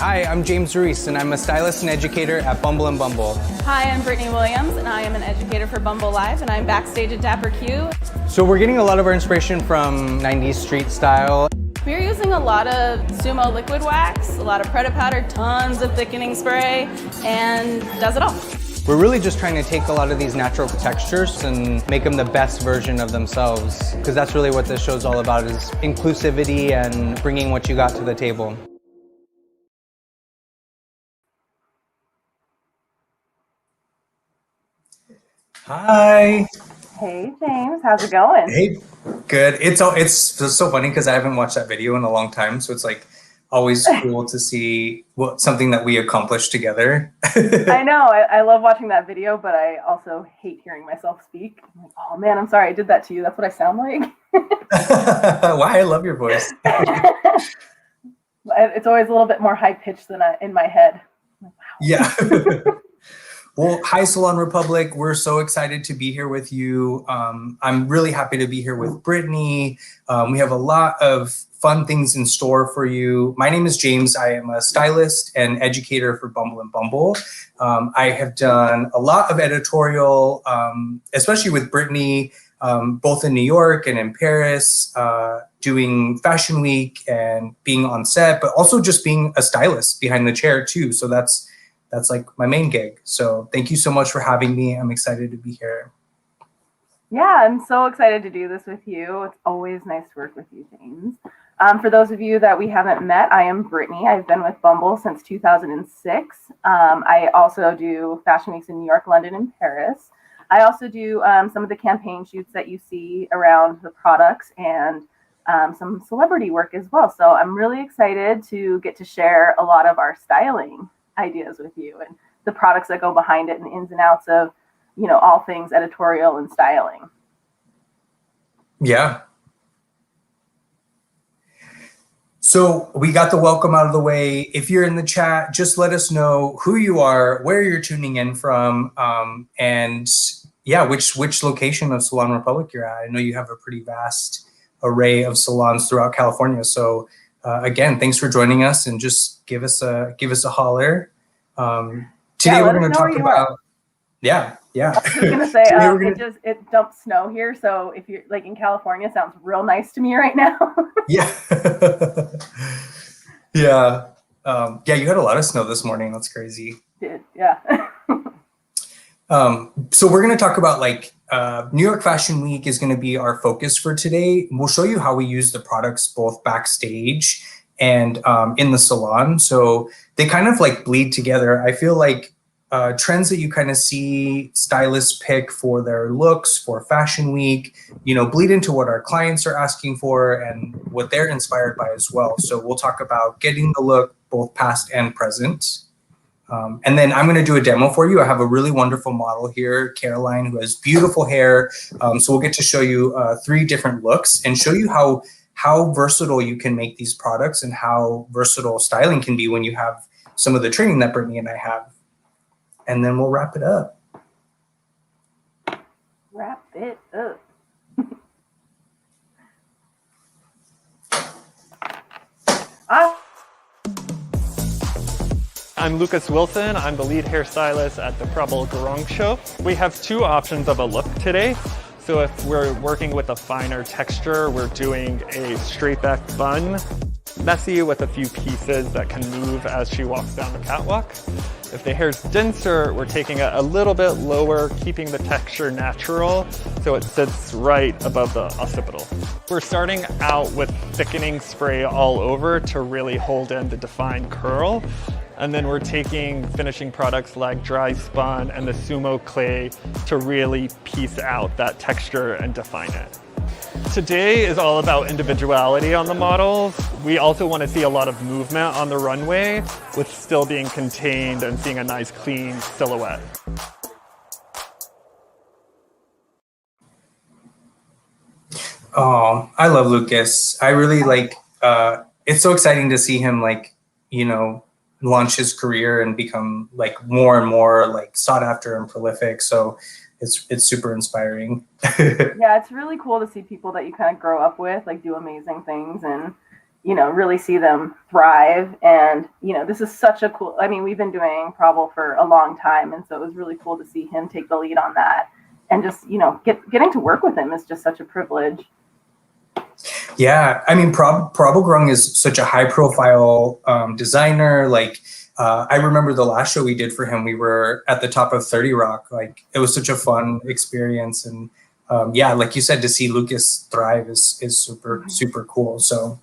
Hi, I'm James Reese, and I'm a stylist and educator at Bumble and Bumble. Hi, I'm Brittany Williams, and I am an educator for Bumble Live, and I'm backstage at Dapper Q. So we're getting a lot of our inspiration from 90s street style. We're using a lot of Sumo liquid wax, a lot of Preda powder, tons of thickening spray, and does it all. We're really just trying to take a lot of these natural textures and make them the best version of themselves, because that's really what this show's all about, is inclusivity and bringing what you got to the table. Hi. Hey, James, how's it going? Hey, good. It's so funny because I haven't watched that video in a long time, so it's like always cool to see something that we accomplished together. I know, I love watching that video, but I also hate hearing myself speak. I'm like, oh man, I'm sorry I did that to you. That's what I sound like. Why? I love your voice. It's always a little bit more high pitched than in my head. Wow. Yeah. Well, hi, Salon Republic. We're so excited to be here with you. I'm really happy to be here with Brittany. We have a lot of fun things in store for you. My name is James. I am a stylist and educator for Bumble and Bumble. I have done a lot of editorial, especially with Brittany, both in New York and in Paris, doing Fashion Week and being on set, but also just being a stylist behind the chair too. So that's like my main gig. So thank you so much for having me. I'm excited to be here. Yeah, I'm so excited to do this with you. It's always nice to work with you, James. For those of you that we haven't met, I am Brittany. I've been with Bumble since 2006. I also do Fashion Weeks in New York, London, and Paris. I also do some of the campaign shoots that you see around the products and some celebrity work as well. So I'm really excited to get to share a lot of our styling ideas with you and the products that go behind it and the ins and outs of, you know, all things editorial and styling. Yeah. So we got the welcome out of the way. If you're in the chat, just let us know who you are, where you're tuning in from, and yeah, which location of Salon Republic you're at. I know you have a pretty vast array of salons throughout California. So again, thanks for joining us, and just give us a holler. Today we're going to talk about yeah. I was just gonna say it dumped snow here, so if you're like in California, it sounds real nice to me right now. Yeah. Yeah. Yeah, you had a lot of snow this morning. That's crazy. Yeah. So we're going to talk about New York Fashion Week is going to be our focus for today. We'll show you how we use the products both backstage and in the salon. So they kind of like bleed together. I feel like trends that you kind of see stylists pick for their looks for Fashion Week, you know, bleed into what our clients are asking for and what they're inspired by as well. So we'll talk about getting the look both past and present. And then I'm going to do a demo for you. I have a really wonderful model here, Caroline, who has beautiful hair. So we'll get to show you 3 different looks and show you how versatile you can make these products and how versatile styling can be when you have some of the training that Brittany and I have. And then we'll wrap it up. Wrap it up. I'm Lucas Wilson. I'm the lead hairstylist at the Prabal Gurung show. We have 2 options of a look today. So if we're working with a finer texture, we're doing a straight back bun, messy with a few pieces that can move as she walks down the catwalk. If the hair's denser, we're taking it a little bit lower, keeping the texture natural so it sits right above the occipital. We're starting out with thickening spray all over to really hold in the defined curl. And then we're taking finishing products like dry spun and the sumo clay to really piece out that texture and define it. Today is all about individuality on the models. We also want to see a lot of movement on the runway with still being contained and seeing a nice clean silhouette. Oh, I love Lucas. I really it's so exciting to see him launch his career and become more and more sought after and prolific. So it's super inspiring. Yeah, it's really cool to see people that you kind of grow up with do amazing things, and really see them thrive. And, this is such a cool, I mean, we've been doing Probable for a long time. And so it was really cool to see him take the lead on that. And just, getting to work with him is just such a privilege. Yeah, I mean, Probable is such a high profile designer. Like, I remember the last show we did for him, we were at the top of 30 Rock. Like, it was such a fun experience. And yeah, like you said, to see Lucas thrive is super, super cool. So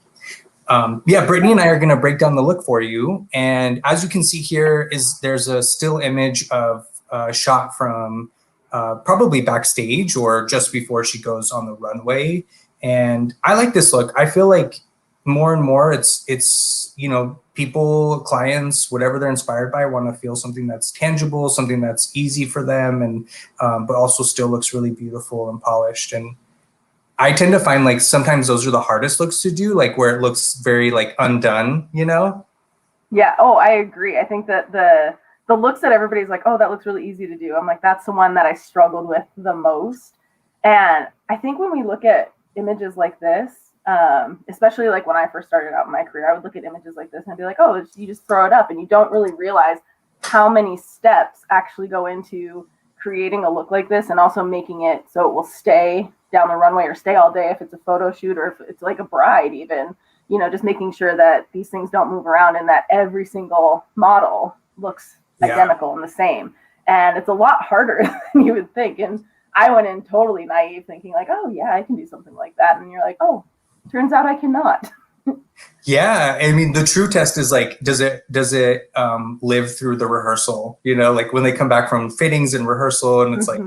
yeah, Brittany and I are going to break down the look for you. And as you can see here, there's a still image of a shot from probably backstage or just before she goes on the runway. And I like this look. I feel like more and more it's people, clients, whatever they're inspired by, want to feel something that's tangible, something that's easy for them, and but also still looks really beautiful and polished. And I tend to find like sometimes those are the hardest looks to do, like where it looks very like undone, Yeah. Oh, I agree. I think that the looks that everybody's like, oh, that looks really easy to do. I'm like, that's the one that I struggled with the most. And I think when we look at images like this, especially like when I first started out in my career, I would look at images like this and be like, oh, you just throw it up, and you don't really realize how many steps actually go into creating a look like this, and also making it so it will stay down the runway or stay all day if it's a photo shoot, or if it's like a bride even, just making sure that these things don't move around and that every single model looks identical and the same. And it's a lot harder than you would think. And I went in totally naive thinking like, oh yeah, I can do something like that. And you're like, oh, turns out I cannot. Yeah, I mean, the true test is like, does it live through the rehearsal? Like when they come back from fittings and rehearsal, and it's like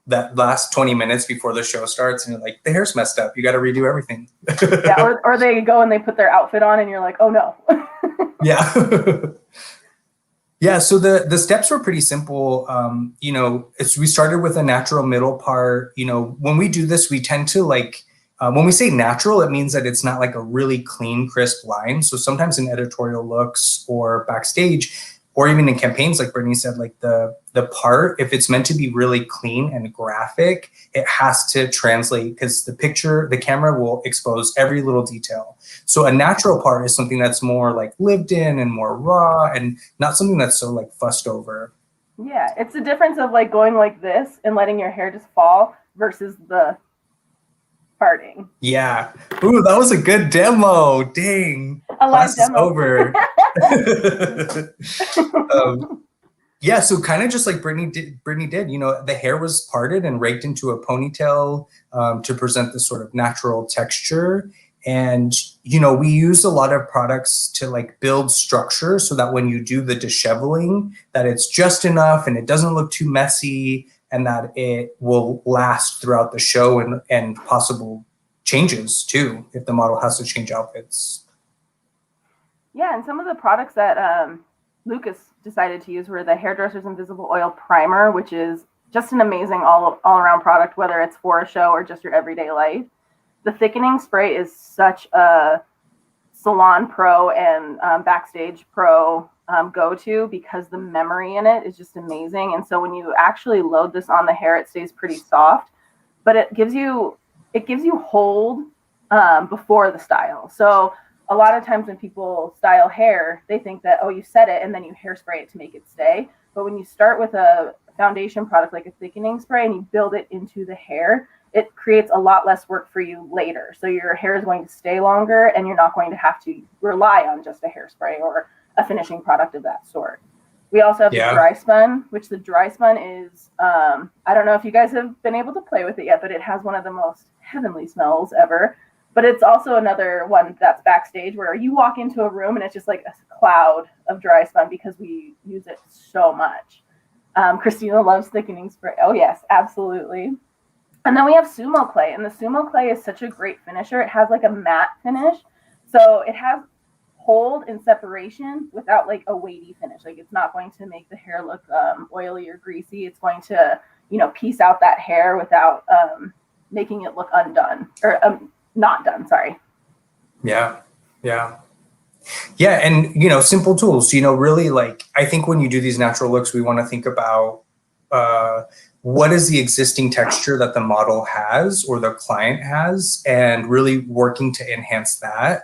that last 20 minutes before the show starts, and you're like, the hair's messed up. You got to redo everything. Yeah, or they go and they put their outfit on, and you're like, oh no. Yeah. Yeah, so the steps were pretty simple. We started with a natural middle part. When we do this, we tend to like, when we say natural, it means that it's not like a really clean, crisp line. So sometimes in editorial looks or backstage, or even in campaigns, like Brittany said, like the part, if it's meant to be really clean and graphic, it has to translate, because the camera will expose every little detail. So a natural part is something that's more like lived in and more raw, and not something that's so like fussed over. Yeah, it's the difference of like going like this and letting your hair just fall versus the parting. Yeah. Ooh, that was a good demo. Dang. A live demo. Over. Yeah, so kind of just like Brittany did, the hair was parted and raked into a ponytail to present this sort of natural texture. And, we used a lot of products to like build structure so that when you do the disheveling, that it's just enough and it doesn't look too messy, and that it will last throughout the show, and possible changes too, if the model has to change outfits. Yeah, and some of the products that Lucas decided to use were the Hairdresser's Invisible Oil Primer, which is just an amazing all-around product, whether it's for a show or just your everyday life. The thickening spray is such a salon pro and backstage pro go-to, because the memory in it is just amazing. And so when you actually load this on the hair, it stays pretty soft, but it gives you hold before the style. So a lot of times when people style hair, they think that, oh, you set it and then you hairspray it to make it stay. But when you start with a foundation product like a thickening spray and you build it into the hair, it creates a lot less work for you later. So your hair is going to stay longer, and you're not going to have to rely on just a hairspray or a finishing product of that sort. We also have the dry spun, which the dry spun is, I don't know if you guys have been able to play with it yet, but it has one of the most heavenly smells ever. But it's also another one that's backstage, where you walk into a room and it's just like a cloud of dry spun, because we use it so much. Christina loves thickening spray. Oh yes, absolutely. And then we have Sumo Clay, and the Sumo Clay is such a great finisher. It has like a matte finish, so it has hold and separation without like a weighty finish. Like, it's not going to make the hair look oily or greasy. It's going to, piece out that hair without making it look undone, or not done. Sorry. Yeah. And simple tools. Really, like, I think when you do these natural looks, we want to think about what is the existing texture that the model has or the client has, and really working to enhance that.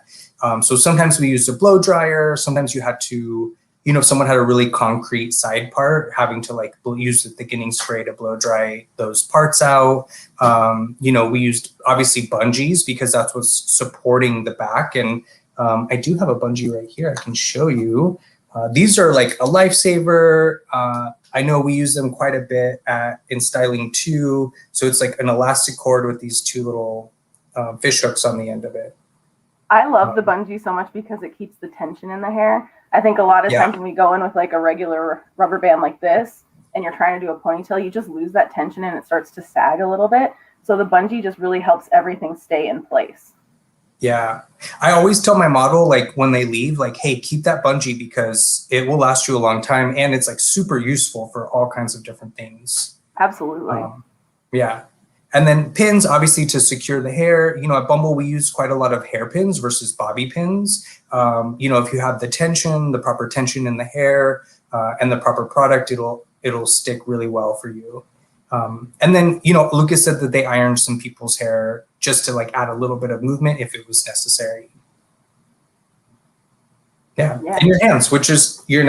So sometimes we used a blow dryer. Sometimes you had to, if someone had a really concrete side part, having to like use the thickening spray to blow dry those parts out. We used obviously bungees because that's what's supporting the back. And I do have a bungee right here. I can show you. These are like a lifesaver. I know we use them quite a bit in styling too. So it's like an elastic cord with these two little fish hooks on the end of it. I love the bungee so much because it keeps the tension in the hair. I think a lot of times when we go in with like a regular rubber band like this and you're trying to do a ponytail, you just lose that tension and it starts to sag a little bit. So the bungee just really helps everything stay in place. Yeah. I always tell my model, like when they leave, like, hey, keep that bungee because it will last you a long time. And it's like super useful for all kinds of different things. Absolutely. Yeah. And then pins, obviously, to secure the hair. At Bumble, we use quite a lot of hairpins versus bobby pins. If you have the proper tension in the hair and the proper product, it'll stick really well for you. And then, Lucas said that they ironed some people's hair just to like add a little bit of movement if it was necessary. Yeah. In your hands, which is, your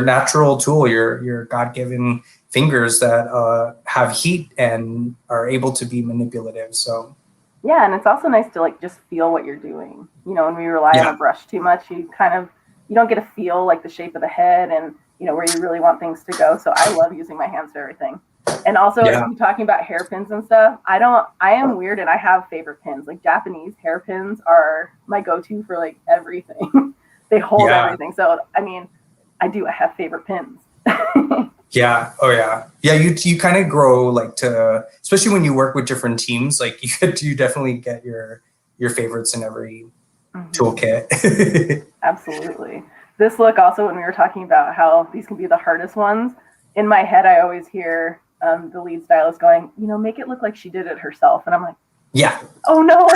natural tool, your God-given fingers that have heat and are able to be manipulative. So yeah, and it's also nice to like just feel what you're doing. When we rely on a brush too much, you don't get to feel like the shape of the head and where you really want things to go. So I love using my hands for everything. And also if you're talking about hairpins and stuff, I am weird and I have favorite pins. Like Japanese hairpins are my go-to for like everything. They hold everything. So I have favorite pins. Yeah. Oh yeah. Yeah. You kind of grow like especially when you work with different teams, like you definitely get your favorites in every toolkit. Absolutely. This look also, when we were talking about how these can be the hardest ones, in my head, I always hear the lead stylist going, make it look like she did it herself. And I'm like, yeah. Oh no.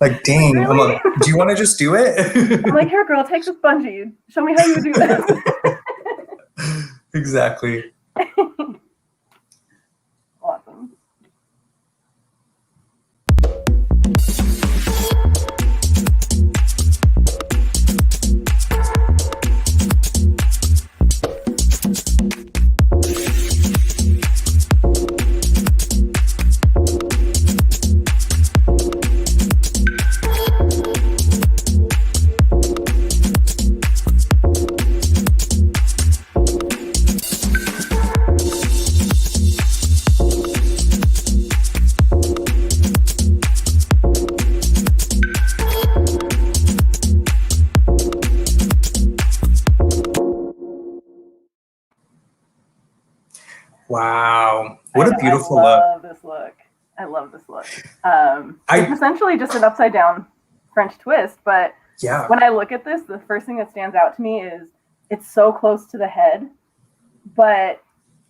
Like, dang. Really? I'm like, do you want to just do it? I'm like, here, girl, take this bungee. Show me how you do this. Exactly. Awesome. Wow. What a beautiful look. I love this look. It's essentially just an upside down French twist, but when I look at this, the first thing that stands out to me is it's so close to the head, but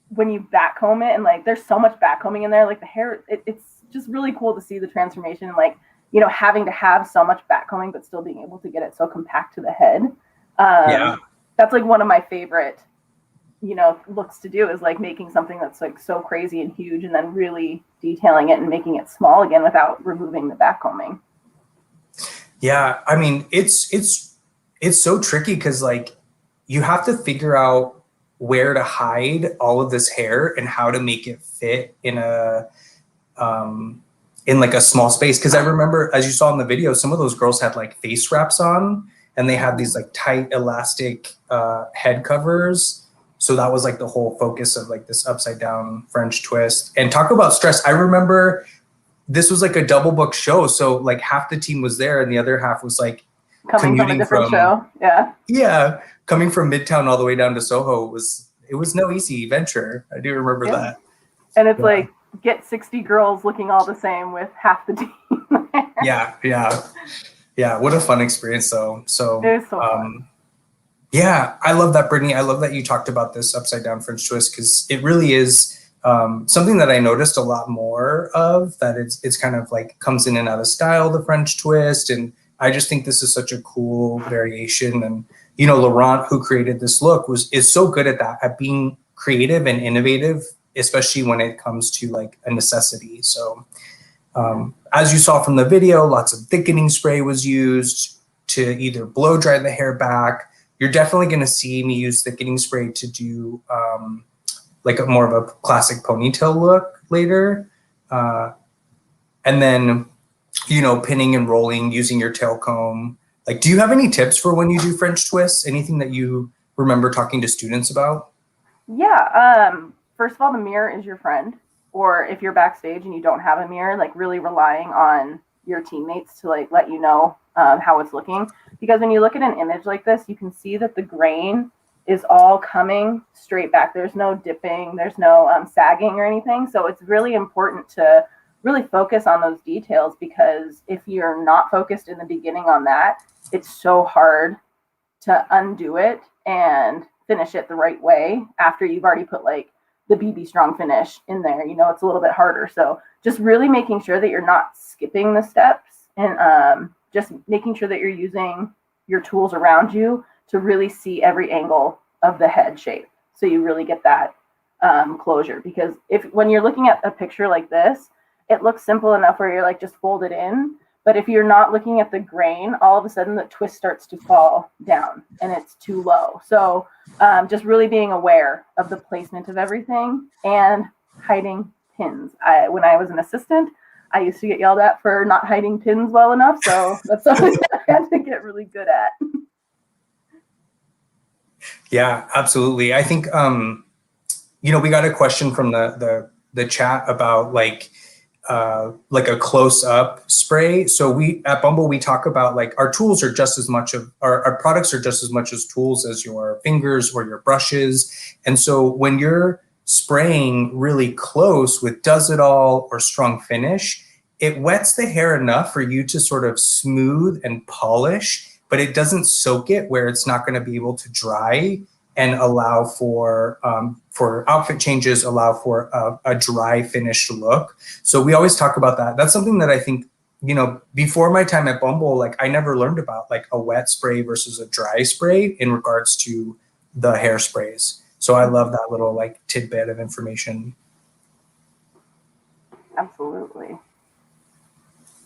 when you backcomb it, and like there's so much backcombing in there, like the hair, it's just really cool to see the transformation and like, having to have so much backcombing, but still being able to get it so compact to the head. That's like one of my favorite looks to do, is like making something that's like so crazy and huge and then really detailing it and making it small again without removing the backcombing. Yeah. I mean, it's so tricky because like you have to figure out where to hide all of this hair and how to make it fit in like a small space. Cause I remember, as you saw in the video, some of those girls had like face wraps on and they had these like tight elastic head covers. So that was like the whole focus of like this upside down French twist. And talk about stress. I remember this was like a double book show. So like half the team was there and the other half was like coming from a different show. Yeah. Yeah. Coming from Midtown all the way down to Soho it was no easy venture. I do remember that. And it's like get 60 girls looking all the same with half the team. Yeah. What a fun experience though. So it was so fun. Yeah, I love that, Brittany. I love that you talked about this upside down French twist because it really is something that I noticed a lot more of, that it's kind of like comes in and out of style, the French twist. And I just think this is such a cool variation. And, Laurent, who created this look, is so good at that, at being creative and innovative, especially when it comes to like a necessity. So As you saw from the video, lots of thickening spray was used to either blow dry the hair back. You're definitely going to see me use thickening spray to do like a more of a classic ponytail look later. And then, you know, pinning and rolling using your tail comb. Like, do you have any tips for when you do French twists? Anything that you remember talking to students about? Yeah. First of all, the mirror is your friend. Or if you're backstage and you don't have a mirror, like really relying on your teammates to like let you know how it's looking. Because when you look at an image like this, you can see that the grain is all coming straight back. There's no dipping, there's no sagging or anything. So it's really important to really focus on those details, because if you're not focused in the beginning on that, it's so hard to undo it and finish it the right way after you've already put like the BB strong finish in there. You know, it's a little bit harder. So just really making sure that you're not skipping the steps, and just making sure that you're using your tools around you to really see every angle of the head shape. So you really get that closure, because when you're looking at a picture like this, it looks simple enough where you're like just fold it in. But if you're not looking at the grain, all of a sudden the twist starts to fall down and it's too low. So just really being aware of the placement of everything and hiding pins. When I was an assistant, I used to get yelled at for not hiding pins well enough. So that's something that I had to get really good at. Yeah, absolutely. I think, you know, we got a question from the chat about like a close-up spray. So we at Bumble, we talk about like our tools are just as much of our products are just as much as tools as your fingers or your brushes. And so when you're spraying really close with Does It All or Strong Finish, it wets the hair enough for you to sort of smooth and polish, but it doesn't soak it where it's not going to be able to dry and allow for outfit changes, allow for a dry finished look. So we always talk about that. That's something that I think, you know, before my time at Bumble, like I never learned about like a wet spray versus a dry spray in regards to the hairsprays. So I love that little like tidbit of information. Absolutely.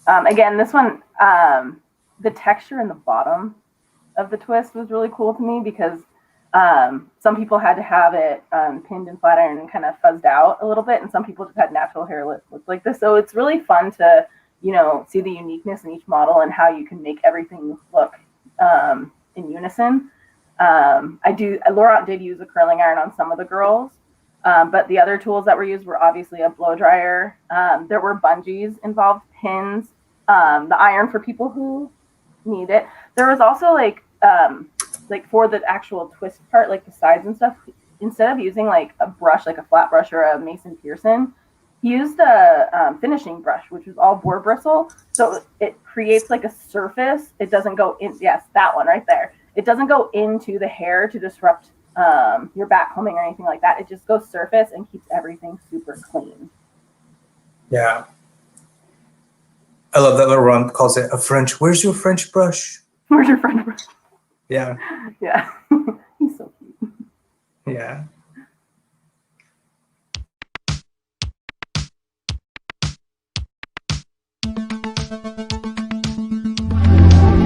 Again, this one, the texture in the bottom of the twist was really cool to me, because some people had to have it pinned and flat iron and kind of fuzzed out a little bit, and some people just had natural hair look like this. So it's really fun to, you know, see the uniqueness in each model and how you can make everything look in unison. Laurent did use a curling iron on some of the girls, but the other tools that were used were obviously a blow dryer. There were bungees involved, pins, the iron for people who need it. There was also like for the actual twist part, like the sides and stuff, instead of using like a brush, like a flat brush or a Mason Pearson, he used a finishing brush, which was all boar bristle. So it creates like a surface. It doesn't go in. Yes, that one right there. It doesn't go into the hair to disrupt your back combing or anything like that. It just goes surface and keeps everything super clean. Yeah. I love that Laurent calls it a French. Where's your French brush? Where's your French brush? Yeah. Yeah. He's so cute. Yeah.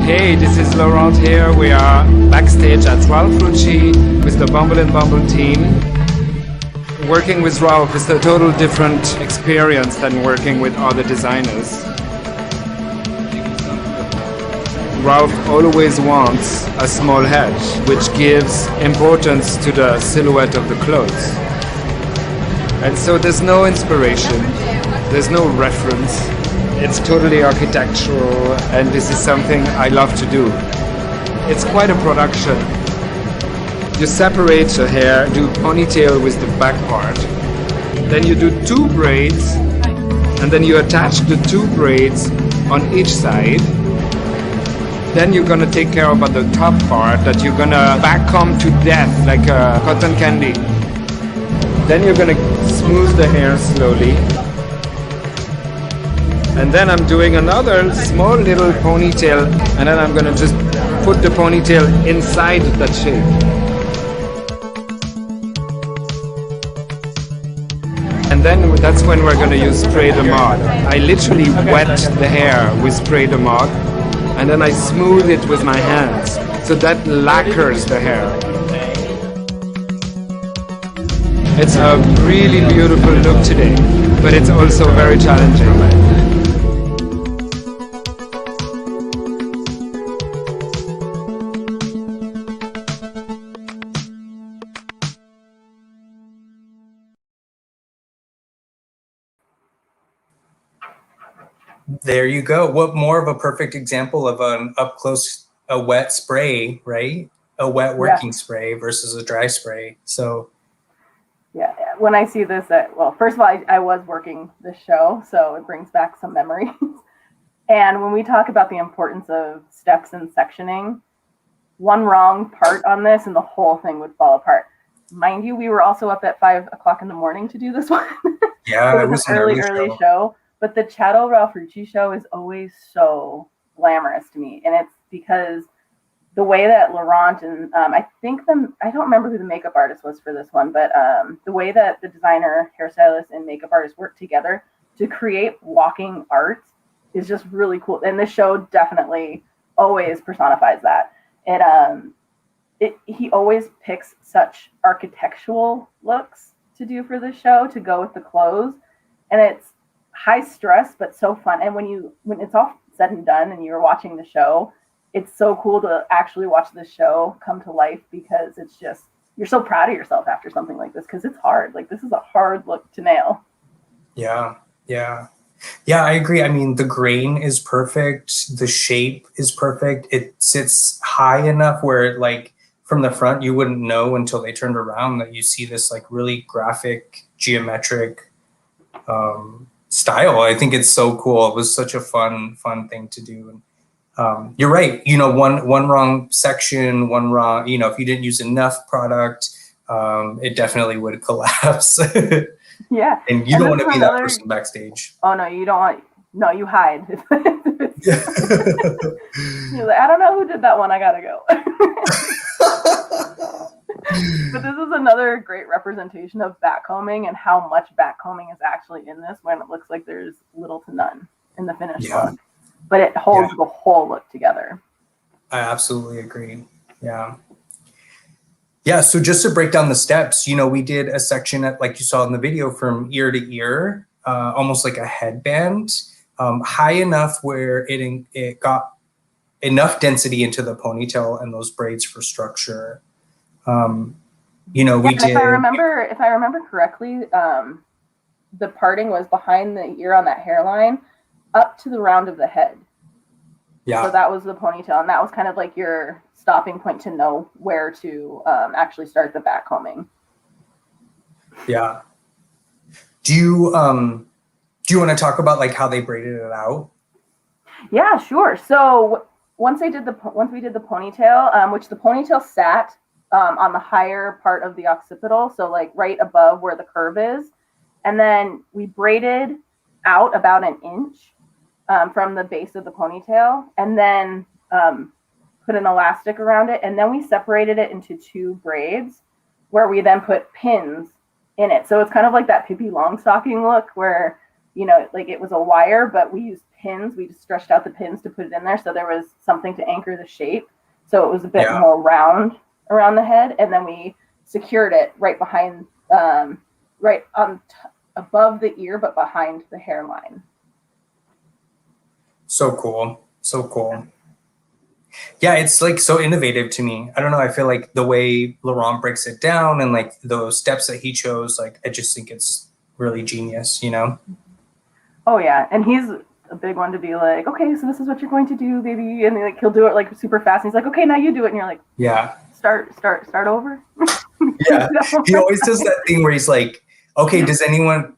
Hey, this is Laurent here. We are backstage at Ralph Rucci with the Bumble and Bumble team. Working with Ralph is a total different experience than working with other designers. Ralph always wants a small hedge, which gives importance to the silhouette of the clothes. And so there's no inspiration, there's no reference. It's totally architectural, and this is something I love to do. It's quite a production. You separate the hair, do ponytail with the back part. Then you do 2 braids, and then you attach the 2 braids on each side. Then you're gonna take care about the top part that you're gonna back comb to death like a cotton candy. Then you're gonna smooth the hair slowly. And then I'm doing another small little ponytail, and then I'm gonna just put the ponytail inside that shape. And And then that's when we're going to use spray de marque. I literally wet the hair with spray de marque, and then I smooth it with my hands. So that lacquers the hair. It's a really beautiful look today, but it's also very challenging. There you go. What more of a perfect example of an up close, a wet spray, right? A wet working spray versus a dry spray. So yeah, when I see this, well, first of all, I was working the show, so it brings back some memories. And when we talk about the importance of steps and sectioning, one wrong part on this and the whole thing would fall apart. Mind you, we were also up at 5 o'clock in the morning to do this one. yeah, it was an early show. But the Chattel Ralph-Rucci show is always so glamorous to me. And it's because the way that Laurent and I don't remember who the makeup artist was for this one, but the way that the designer, hairstylist, and makeup artist work together to create walking art is just really cool. And this show definitely always personifies that. He always picks such architectural looks to do for this show to go with the clothes. And it's high stress, but so fun. And when it's all said and done and you're watching the show, it's so cool to actually watch the show come to life, because it's just, you're so proud of yourself after something like this, because it's hard. Like, this is a hard look to nail. Yeah, I agree. I mean, the grain is perfect. The shape is perfect. It sits high enough where, like, from the front, you wouldn't know until they turned around that you see this like really graphic, geometric style. I think it's so cool. It was such a fun thing to do. And you're right. You know, one wrong section, one wrong, you know, if you didn't use enough product, it definitely would collapse. Yeah. And you don't want to be that person backstage. Oh no, you don't want. No, you hide. You're like, I don't know who did that one. I gotta go. But this is another great representation of backcombing and how much backcombing is actually in this, when it looks like there's little to none in the finished look. But it holds the whole look together. I absolutely agree. Yeah, so just to break down the steps, you know, we did a section at, like you saw in the video, from ear to ear, almost like a headband, high enough where it got enough density into the ponytail and those braids for structure. You know, we did. If I remember correctly, the parting was behind the ear on that hairline, up to the round of the head. Yeah. So that was the ponytail, and that was kind of like your stopping point to know where to actually start the backcombing. Yeah. Do you want to talk about like how they braided it out? Yeah, sure. So once we did the ponytail, which the ponytail sat on the higher part of the occipital, so like right above where the curve is, and then we braided out about an inch from the base of the ponytail, and then put an elastic around it, and then we separated it into two braids where we then put pins in it. So it's kind of like that Pippi Longstocking look where, you know, like it was a wire, but we used pins. We just stretched out the pins to put it in there, so there was something to anchor the shape. So it was a bit more round around the head, and then we secured it right behind, right on above the ear, but behind the hairline. So cool. So cool. Yeah, it's like so innovative to me. I don't know. I feel like the way Laurent breaks it down and like those steps that he chose, like I just think it's really genius, you know? Oh yeah. And he's a big one to be like, okay, so this is what you're going to do, baby. And like he'll do it like super fast. And he's like, okay, now you do it. And you're like, yeah. Start over. Yeah. He always does that thing where he's like, okay, does anyone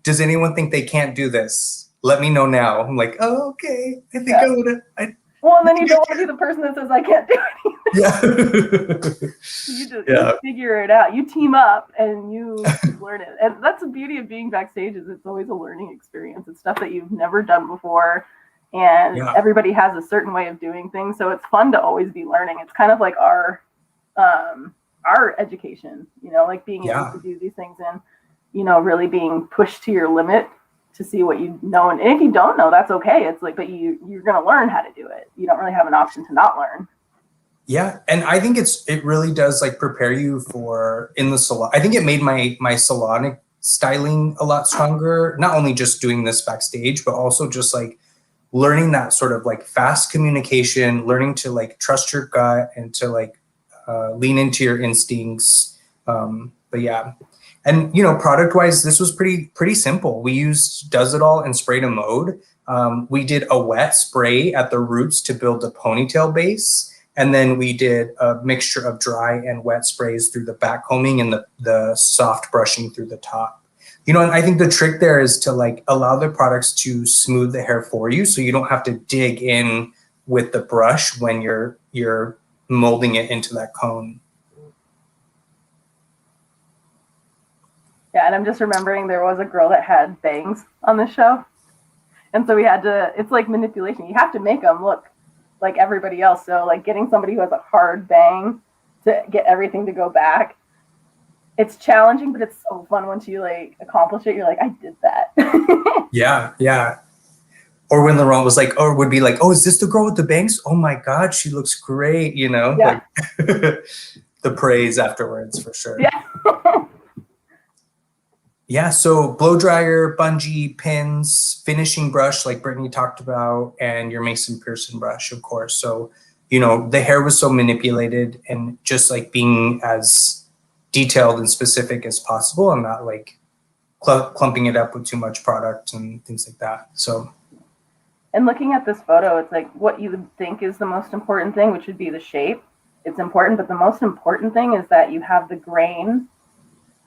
think they can't do this? Let me know now. I'm like, oh, okay. I think I would have. Well, and then you don't want to be the person that says, I can't do anything. Yeah. You figure it out. You team up and you learn it. And that's the beauty of being backstage, is it's always a learning experience. It's stuff that you've never done before. And everybody has a certain way of doing things. So it's fun to always be learning. It's kind of like our education, you know, like being able to do these things. And really being pushed to your limit to see what you know. And if you don't know, that's okay. It's like, but you're going to learn how to do it. You don't really have an option to not learn. Yeah. And I think it really does like prepare you for in the salon. I think it made my salon styling a lot stronger, not only just doing this backstage, but also just like learning that sort of like fast communication, learning to like trust your gut and to like lean into your instincts. But yeah. And, product wise, this was pretty simple. We used Does It All and Spray to Mode. We did a wet spray at the roots to build a ponytail base. And then we did a mixture of dry and wet sprays through the back combing and the soft brushing through the top. And I think the trick there is to like allow the products to smooth the hair for you, so you don't have to dig in with the brush when you're molding it into that cone. Yeah, and I'm just remembering there was a girl that had bangs on the show. And so we had to, it's like manipulation. You have to make them look like everybody else. So like getting somebody who has a hard bang to get everything to go back, it's challenging, but it's so fun once you like accomplish it. You're like, I did that. Yeah. Or when Laurent was like, or would be like, oh, is this the girl with the bangs? Oh my God, she looks great. Yeah. Like the praise afterwards for sure. Yeah. Yeah, so blow dryer, bungee, pins, finishing brush like Brittany talked about, and your Mason Pearson brush, of course. So, the hair was so manipulated and just like being as detailed and specific as possible and not like clumping it up with too much product and things like that. So. And looking at this photo, it's like what you would think is the most important thing, which would be the shape. It's important, but the most important thing is that you have the grain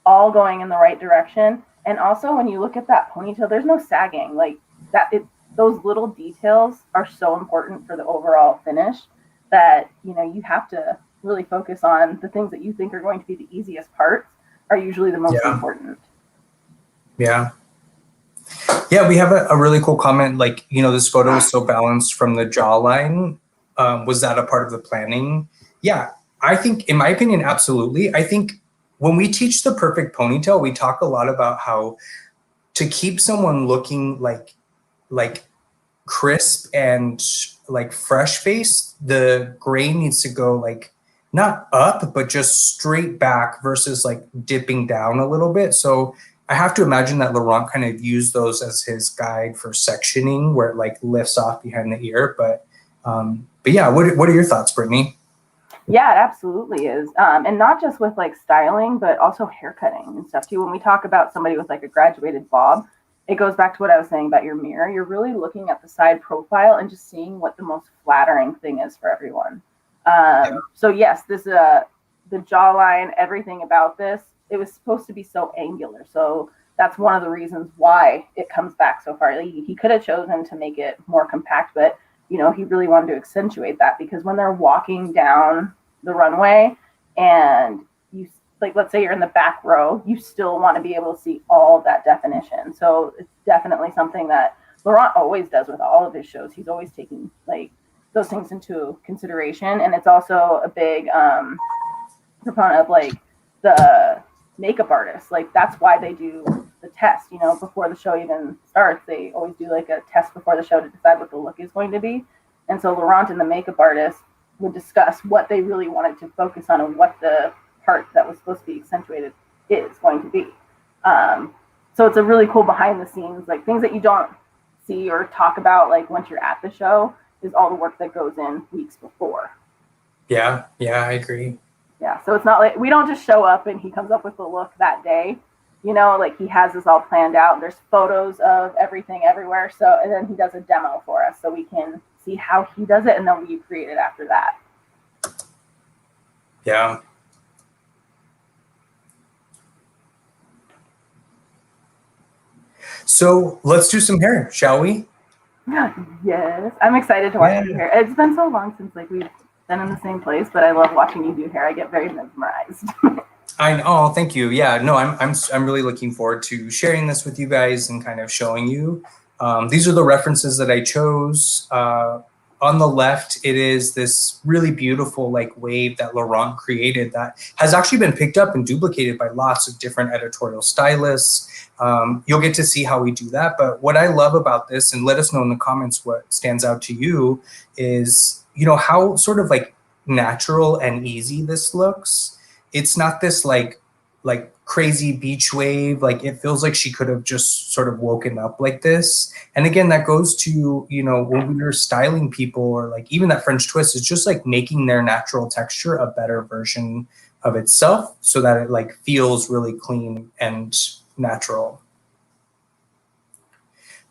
all going in the right direction. And also when you look at that ponytail, there's no sagging. Like that, those little details are so important for the overall finish that, you have to really focus on the things that you think are going to be the easiest parts are usually the most important. Yeah. Yeah, we have a really cool comment. Like, this photo is so balanced from the jawline. Was that a part of the planning? Yeah, I think, in my opinion, absolutely. I think when we teach the perfect ponytail, we talk a lot about how to keep someone looking like crisp and like fresh face, the grain needs to go like not up, but just straight back versus like dipping down a little bit. So I have to imagine that Laurent kind of used those as his guide for sectioning where it like lifts off behind the ear. But yeah, what are your thoughts, Brittany? Yeah, it absolutely is. And not just with like styling, but also haircutting and stuff too. When we talk about somebody with like a graduated bob, it goes back to what I was saying about your mirror. You're really looking at the side profile and just seeing what the most flattering thing is for everyone. So yes, the jawline, everything about this, it was supposed to be so angular. So that's one of the reasons why it comes back so far. Like, he could have chosen to make it more compact, but he really wanted to accentuate that because when they're walking down the runway and you, like, let's say you're in the back row, you still want to be able to see all of that definition. So it's definitely something that Laurent always does with all of his shows. He's always taking like those things into consideration. And it's also a big proponent of like the makeup artists. Like that's why they do the test, before the show even starts. They always do like a test before the show to decide what the look is going to be. And so Laurent and the makeup artist would discuss what they really wanted to focus on and what the part that was supposed to be accentuated is going to be. So it's a really cool behind the scenes, like things that you don't see or talk about like once you're at the show is all the work that goes in weeks before. Yeah, I agree. Yeah, so it's not like we don't just show up and he comes up with the look that day. Like he has this all planned out. There's photos of everything everywhere. So, and then he does a demo for us so we can see how he does it and then we create it after that. Yeah. So let's do some hair, shall we? Yes, I'm excited to watch you hair. It's been so long since like we've been in the same place, but I love watching you do hair. I get very mesmerized. Oh, thank you. Yeah, no, I'm really looking forward to sharing this with you guys and kind of showing you. These are the references that I chose. on the left, it is this really beautiful like wave that Laurent created that has actually been picked up and duplicated by lots of different editorial stylists. You'll get to see how we do that. But what I love about this, and let us know in the comments what stands out to you, is, you know, how sort of like natural and easy this looks. It's not this like crazy beach wave. Like, it feels like she could have just sort of woken up like this. And again, that goes to, you know, when we were styling people, or like even that French twist, is just like making their natural texture a better version of itself so that it like feels really clean and natural.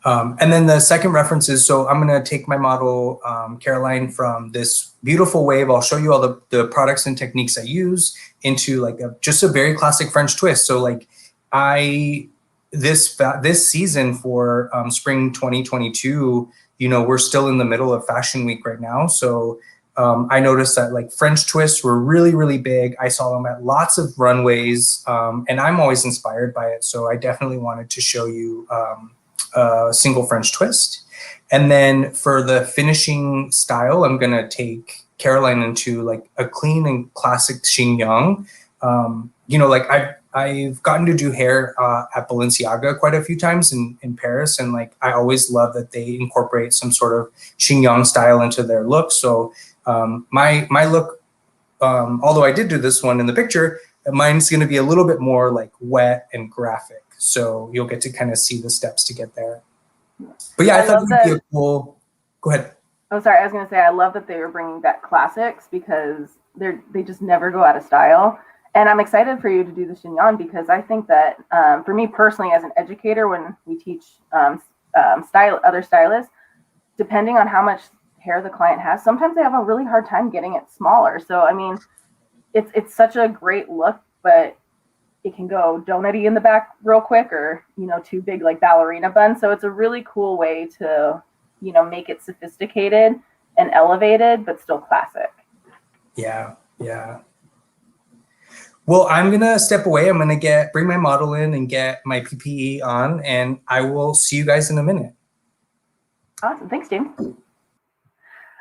And then the second reference is, so I'm going to take my model, Caroline, from this beautiful wave. I'll show you all the products and techniques I use into like just a very classic French twist. So like this season for spring 2022, you know, we're still in the middle of Fashion Week right now. So I noticed that like French twists were really, really big. I saw them at lots of runways, and I'm always inspired by it. So I definitely wanted to show you a single French twist. And then for the finishing style, I'm gonna take Caroline into like a clean and classic chignon. You know, like I've gotten to do hair at Balenciaga quite a few times in Paris, and like I always love that they incorporate some sort of chignon style into their look. So my look, although I did do this one in the picture, mine's gonna be a little bit more like wet and graphic. So you'll get to kind of see the steps to get there. But yeah, I thought it would be a cool. Go ahead. Oh, sorry. I was going to say, I love that they were bringing back classics because they just never go out of style. And I'm excited for you to do the chignon because I think that for me personally, as an educator, when we teach other stylists, depending on how much hair the client has, sometimes they have a really hard time getting it smaller. So, I mean, it's such a great look, but it can go donutty in the back real quick, or, you know, too big like ballerina bun. So it's a really cool way to, you know, make it sophisticated and elevated, but still classic. Yeah, yeah. Well, I'm gonna step away. I'm gonna bring my model in and get my PPE on, and I will see you guys in a minute. Awesome, thanks, James. So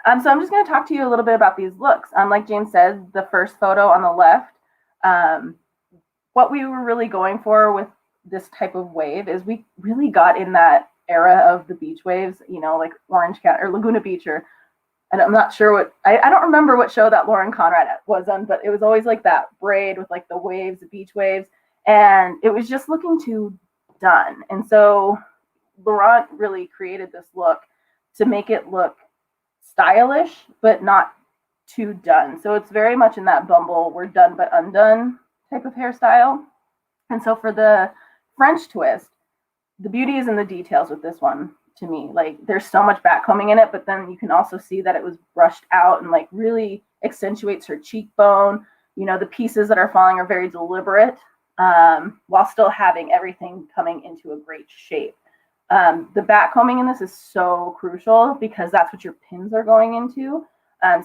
I'm just gonna talk to you a little bit about these looks. Like James said, the first photo on the left, what we were really going for with this type of wave is we really got in that era of the beach waves, you know, like Orange Cat or Laguna Beach, or, and I'm not sure what, I don't remember what show that Lauren Conrad was on, but it was always like that braid with like the waves, the beach waves, and it was just looking too done. And so Laurent really created this look to make it look stylish, but not too done. So it's very much in that Bumble, we're done but undone type of hairstyle. And so for the French twist, the beauty is in the details with this one to me. Like, there's so much backcombing in it, but then you can also see that it was brushed out and like really accentuates her cheekbone. You know, the pieces that are falling are very deliberate, while still having everything coming into a great shape. The backcombing in this is so crucial because that's what your pins are going into.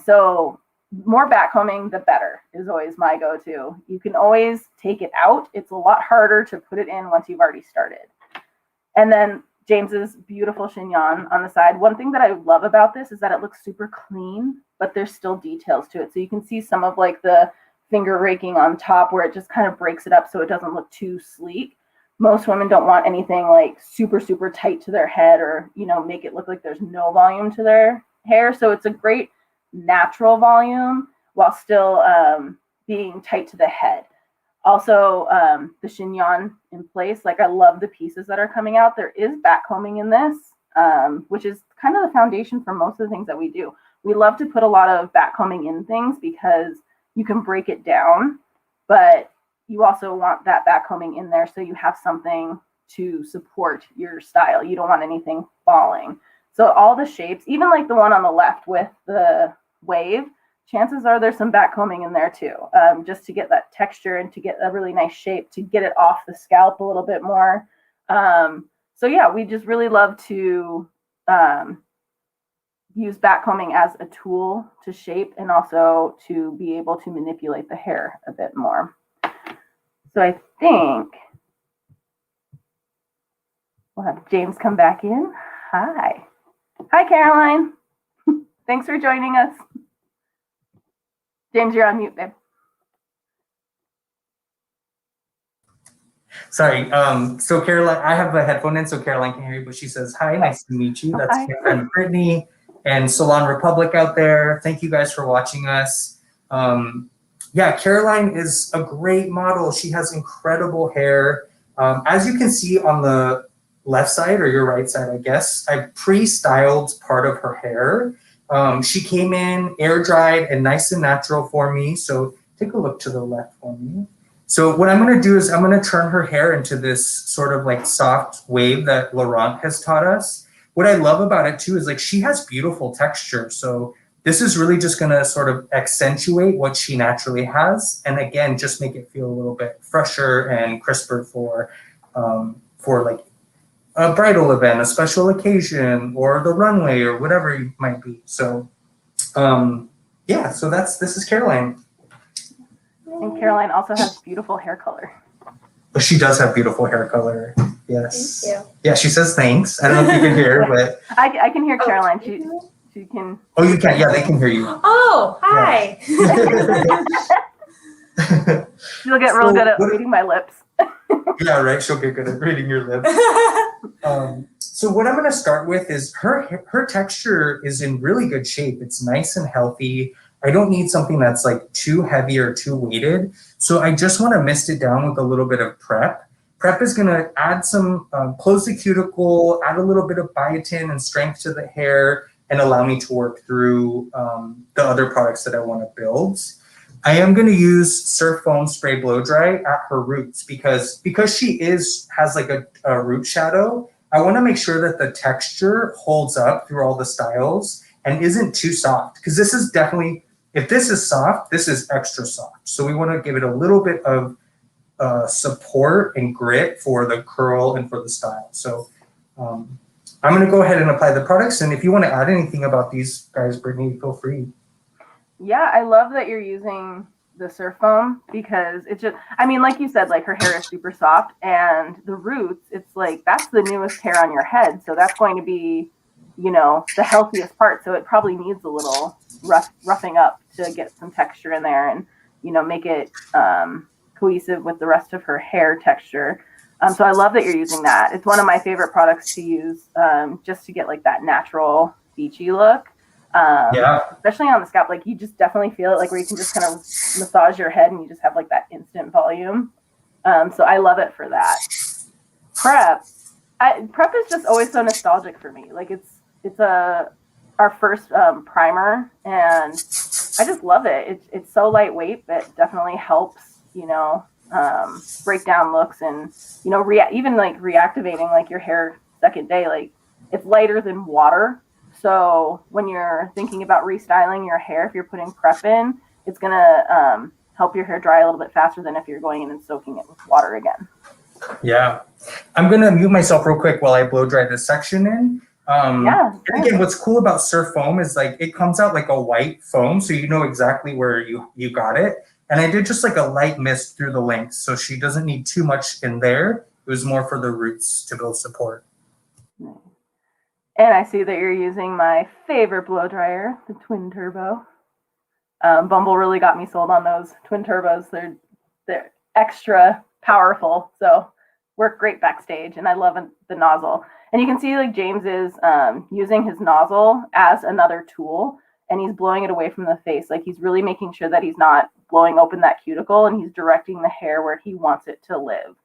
So more backcombing, the better, is always my go-to. You can always take it out. It's a lot harder to put it in once you've already started. And then James's beautiful chignon on the side. One thing that I love about this is that it looks super clean, but there's still details to it. So you can see some of like the finger raking on top where it just kind of breaks it up so it doesn't look too sleek. Most women don't want anything like super, super tight to their head, or, you know, make it look like there's no volume to their hair. So it's a great natural volume while still being tight to the head. Also, the chignon in place, like I love the pieces that are coming out. There is backcombing in this, which is kind of the foundation for most of the things that we do. We love to put a lot of backcombing in things because you can break it down, but you also want that backcombing in there so you have something to support your style. You don't want anything falling. So all the shapes, even like the one on the left with the wave, chances are there's some backcombing in there too, just to get that texture and to get a really nice shape, to get it off the scalp a little bit more. So yeah, we just really love to use backcombing as a tool to shape and also to be able to manipulate the hair a bit more. So I think we'll have James come back in. Hi. Hi, Caroline. Thanks for joining us. James, you're on mute, babe. Sorry. So Caroline, I have a headphone in, so Caroline can hear you, but she says, hi, nice to meet you. That's Hi. my friend Brittany and Salon Republic out there. Thank you guys for watching us. Yeah, Caroline is a great model. She has incredible hair. As you can see on the left side or your right side, I guess, I pre-styled part of her hair. She came in air dried and nice and natural for me. So take a look to the left for me. So what I'm going to do is I'm going to turn her hair into this sort of like soft wave that Laurent has taught us. What I love about it too is like she has beautiful texture. So this is really just going to sort of accentuate what she naturally has. And again, just make it feel a little bit fresher and crisper for like a bridal event, a special occasion, or the runway or whatever it might be. So yeah, so this is Caroline. And Caroline also has beautiful hair color. But she does have beautiful hair color. Yes. Thank you. Yeah, she says thanks. I don't know if you can hear, but I can hear Caroline. She can. oh, you can. Yeah, they can hear you. Oh, hi. She'll get real good at reading my lips. Yeah, right. She'll get good at reading your lips. So what I'm going to start with is her texture is in really good shape. It's nice and healthy. I don't need something that's like too heavy or too weighted. So I just want to mist it down with a little bit of prep. Prep is going to add some, close the cuticle, add a little bit of biotin and strength to the hair, and allow me to work through the other products that I want to build. I am going to use Surf Foam Spray Blow Dry at her roots because she has like a root shadow. I want to make sure that the texture holds up through all the styles and isn't too soft, because this is definitely, if this is soft, this is extra soft. So we want to give it a little bit of support and grit for the curl and for the style. So I'm going to go ahead and apply the products. And if you want to add anything about these guys, Brittany, feel free. Yeah, I love that you're using the Surf Foam because it just, I mean, like you said, like her hair is super soft, and the roots, it's like, that's the newest hair on your head. So that's going to be, you know, the healthiest part. So it probably needs a little roughing up to get some texture in there and, you know, make it cohesive with the rest of her hair texture. So I love that you're using that. It's one of my favorite products to use just to get like that natural beachy look. Yeah. Especially on the scalp, like you just definitely feel it, like where you can just kind of massage your head and you just have like that instant volume. So I love it for that. Prep is just always so nostalgic for me. Like it's our first primer, and I just love it. It's so lightweight, but definitely helps, you know, break down looks and, you know, even like reactivating like your hair second day. Like it's lighter than water. So when you're thinking about restyling your hair, if you're putting prep in, it's going to help your hair dry a little bit faster than if you're going in and soaking it with water again. Yeah. I'm going to mute myself real quick while I blow dry this section in. And again, what's cool about Surf Foam is like it comes out like a white foam, so you know exactly where you got it. And I did just like a light mist through the length, so she doesn't need too much in there. It was more for the roots to build support. And I see that you're using my favorite blow dryer, the Twin Turbo. Bumble really got me sold on those Twin Turbos. They're extra powerful, so work great backstage. And I love the nozzle. And you can see like James is using his nozzle as another tool, and he's blowing it away from the face. Like he's really making sure that he's not blowing open that cuticle, and he's directing the hair where he wants it to live.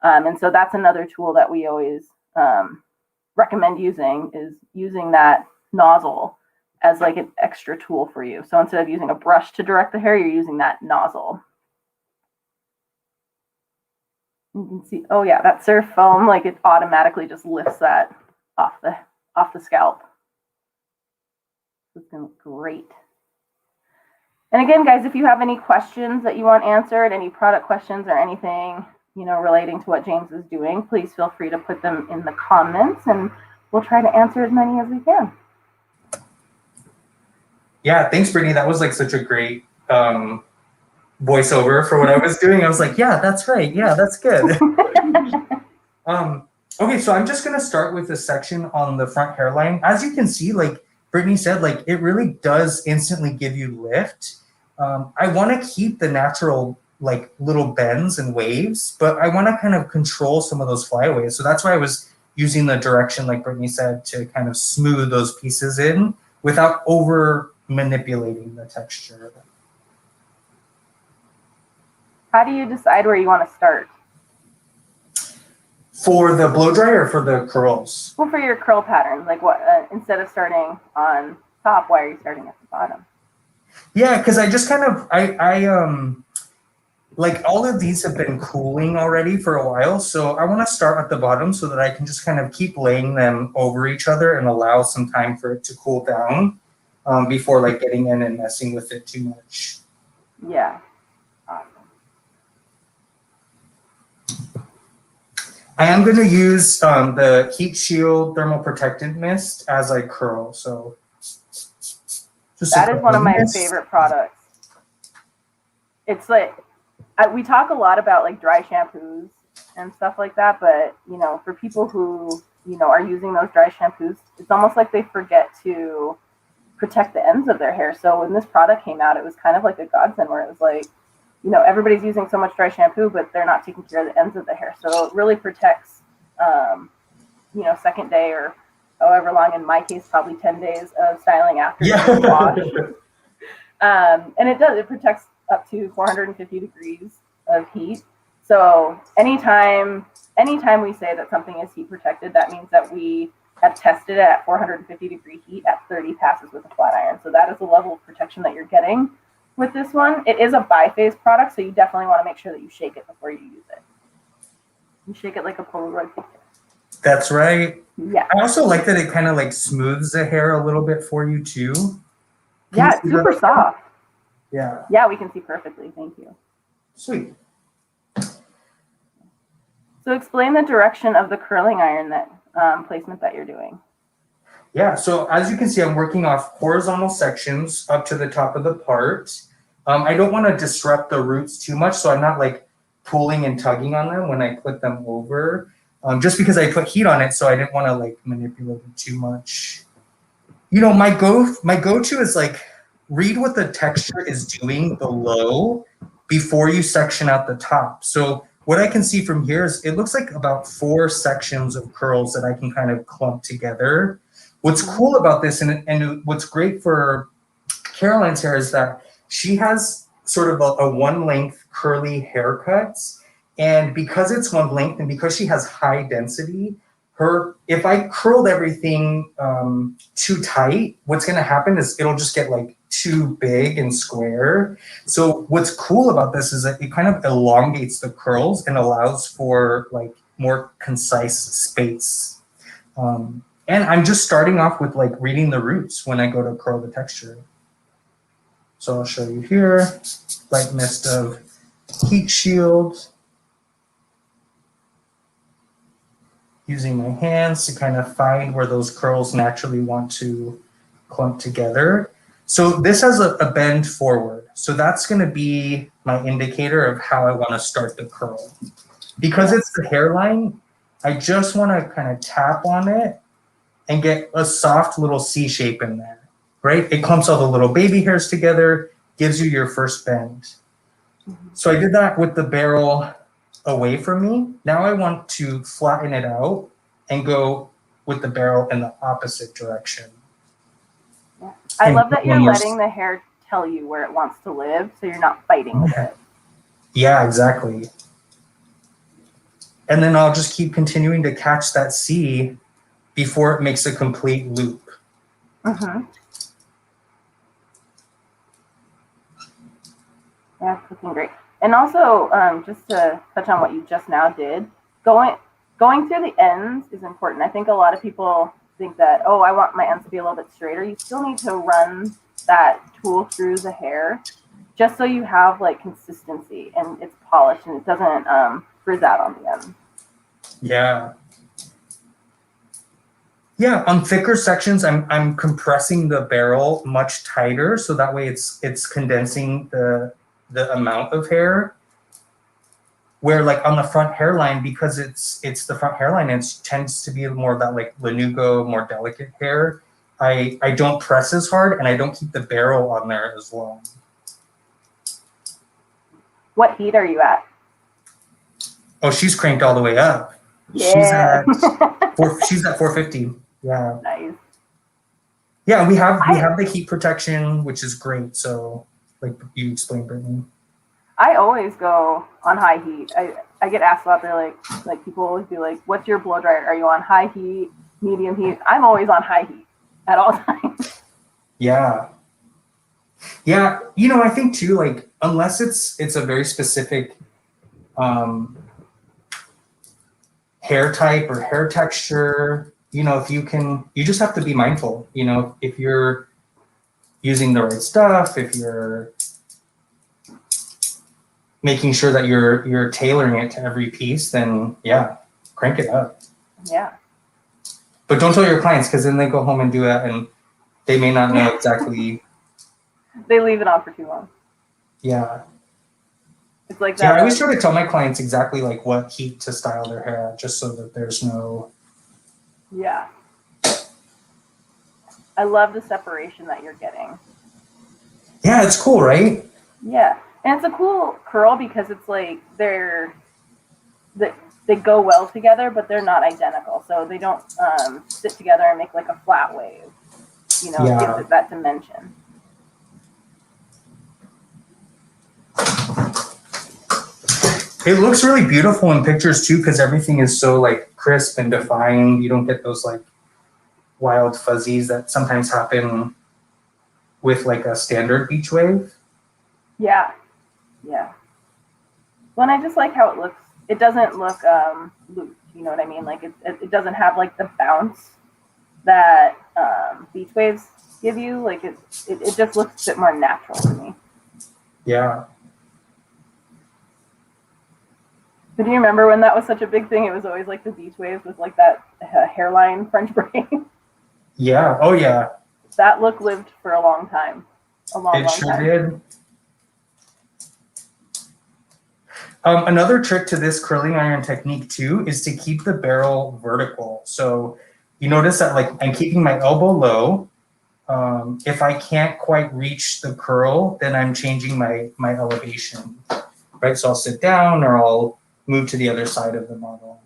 And so that's another tool that we always recommend using that nozzle as like an extra tool for you. So instead of using a brush to direct the hair, you're using that nozzle. You can see, oh yeah, that Surf Foam, like it automatically just lifts that off the scalp. It's been great. And again, guys, if you have any questions that you want answered, any product questions or anything, you know, relating to what James is doing, please feel free to put them in the comments and we'll try to answer as many as we can. Yeah, thanks, Brittany. That was like such a great voiceover for what I was doing. I was like, yeah, that's right. Yeah, that's good. Okay, so I'm just going to start with a section on the front hairline. As you can see, like Brittany said, like it really does instantly give you lift. I want to keep the natural like little bends and waves, but I want to kind of control some of those flyaways. So that's why I was using the direction, like Brittany said, to kind of smooth those pieces in without over manipulating the texture. How do you decide where you want to start? For the blow dry or for the curls? Well, for your curl pattern, like what, instead of starting on top, why are you starting at the bottom? Yeah, because I just kind of, like all of these have been cooling already for a while. So I want to start at the bottom so that I can just kind of keep laying them over each other and allow some time for it to cool down before like getting in and messing with it too much. Yeah. Awesome. I am going to use the Heat Shield Thermal Protectant Mist as I curl. So that is one of my favorite products. It's like, we talk a lot about like dry shampoos and stuff like that, but you know, for people who, you know, are using those dry shampoos, it's almost like they forget to protect the ends of their hair. So when this product came out, it was kind of like a godsend where it was like, you know, everybody's using so much dry shampoo, but they're not taking care of the ends of the hair. So it really protects, you know, second day or however long, in my case, probably 10 days of styling after the wash. And it protects up to 450 degrees of heat. So anytime we say that something is heat protected, that means that we have tested it at 450 degree heat at 30 passes with a flat iron. So that is the level of protection that you're getting with this one. It is a biphase product, so you definitely want to make sure that you shake it before you use it. You shake it like a Polaroid picture. That's right. Yeah. I also like that it kind of like smooths the hair a little bit for you too. Yeah, it's super soft. Yeah. Yeah, we can see perfectly. Thank you. Sweet. So explain the direction of the curling iron that placement that you're doing. Yeah, so as you can see, I'm working off horizontal sections up to the top of the part. I don't want to disrupt the roots too much, so I'm not like pulling and tugging on them when I put them over. Just because I put heat on it, so I didn't want to like manipulate it too much. You know, my go-to is like read what the texture is doing below before you section out the top. So what I can see from here is it looks like about 4 sections of curls that I can kind of clump together. What's cool about this and what's great for Caroline's hair is that she has sort of a one length curly haircut. And because it's one length and because she has high density, if I curled everything too tight, what's going to happen is it'll just get like too big and square. So what's cool about this is that it kind of elongates the curls and allows for like more concise space. And I'm just starting off with like reading the roots when I go to curl the texture. So I'll show you here, light mist of Heat Shield. Using my hands to kind of find where those curls naturally want to clump together. So this has a bend forward. So that's going to be my indicator of how I want to start the curl. Because it's the hairline, I just want to kind of tap on it and get a soft little C shape in there, right? It clumps all the little baby hairs together, gives you your first bend. So I did that with the barrel away from me. Now I want to flatten it out and go with the barrel in the opposite direction. Yeah. I love that you're letting the hair tell you where it wants to live, so you're not fighting with it. Yeah, exactly. And then I'll just keep continuing to catch that C before it makes a complete loop. Mm-hmm. Yeah, it's looking great. And also, just to touch on what you just now did, going through the ends is important. I think a lot of people think that, oh, I want my ends to be a little bit straighter. You still need to run that tool through the hair just so you have like consistency and it's polished and it doesn't frizz out on the end. Yeah. Yeah, on thicker sections, I'm compressing the barrel much tighter, so that way it's condensing the amount of hair. Where like on the front hairline, because it's the front hairline, and it tends to be more of that like lanugo, more delicate hair. I don't press as hard and I don't keep the barrel on there as long. What heat are you at? Oh, she's cranked all the way up. Yeah. She's at 450. Yeah. Nice. Yeah, we have the heat protection, which is great. So, like you explained, Brittany. I always go on high heat. I get asked about there, like people always be like, "What's your blow dryer? Are you on high heat, medium heat?" I'm always on high heat at all times. Yeah. Yeah, you know, I think too, like unless it's a very specific hair type or hair texture, you know, if you just have to be mindful, you know, if you're using the right stuff, if you're making sure that you're tailoring it to every piece, then yeah, crank it up. Yeah. But don't tell your clients, because then they go home and do it and they may not know exactly. They leave it on for too long. Yeah. It's like that. Yeah, I always try to tell my clients exactly like what heat to style their hair at, just so that there's no. Yeah. I love the separation that you're getting. Yeah, it's cool, right? Yeah. And it's a cool curl because it's like they go well together, but they're not identical. So they don't sit together and make like a flat wave. You know, Yeah. it gives it that dimension. It looks really beautiful in pictures too, because everything is so like crisp and defined. You don't get those like wild fuzzies that sometimes happen with like a standard beach wave. Yeah. Yeah. Well, and I just like how it looks. It doesn't look looped, you know what I mean? Like it doesn't have like the bounce that beach waves give you. Like it just looks a bit more natural to me. Yeah. But do you remember when that was such a big thing? It was always like the beach waves with like that hairline French braid. Yeah. Oh yeah. That look lived for a long time. It sure did. Another trick to this curling iron technique too is to keep the barrel vertical. So you notice that like I'm keeping my elbow low. If I can't quite reach the curl, then I'm changing my elevation, right? So I'll sit down or I'll move to the other side of the model.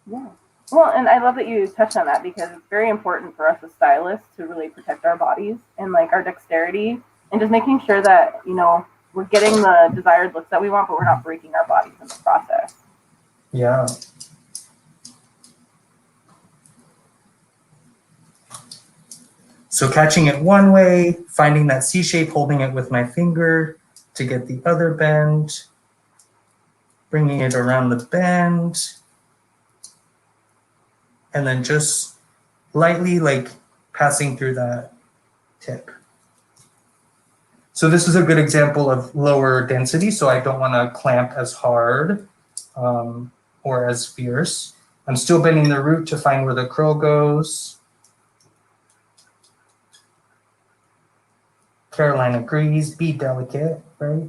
Yeah. Well, and I love that you touched on that because it's very important for us as stylists to really protect our bodies and like our dexterity and just making sure that, you know, we're getting the desired looks that we want, but we're not breaking our bodies in the process. Yeah. So catching it one way, finding that C shape, holding it with my finger to get the other bend, bringing it around the bend, and then just lightly like passing through that tip. So this is a good example of lower density, so I don't want to clamp as hard or as fierce. I'm still bending the root to find where the curl goes. Caroline agrees, be delicate, right?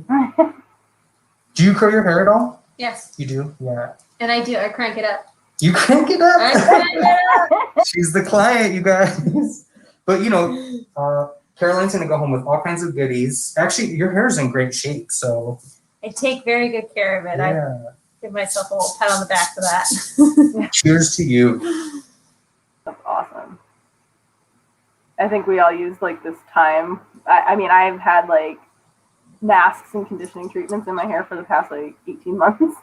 Do you curl your hair at all? Yes. You do? Yeah. And I do. I crank it up. You crank it up? I crank it up. She's the client, you guys. But you know, Caroline's gonna go home with all kinds of goodies. Actually, your hair's in great shape, so. I take very good care of it. Yeah. I give myself a little pat on the back for that. Cheers to you. That's awesome. I think we all use like this time. I mean, I've had like masks and conditioning treatments in my hair for the past like 18 months.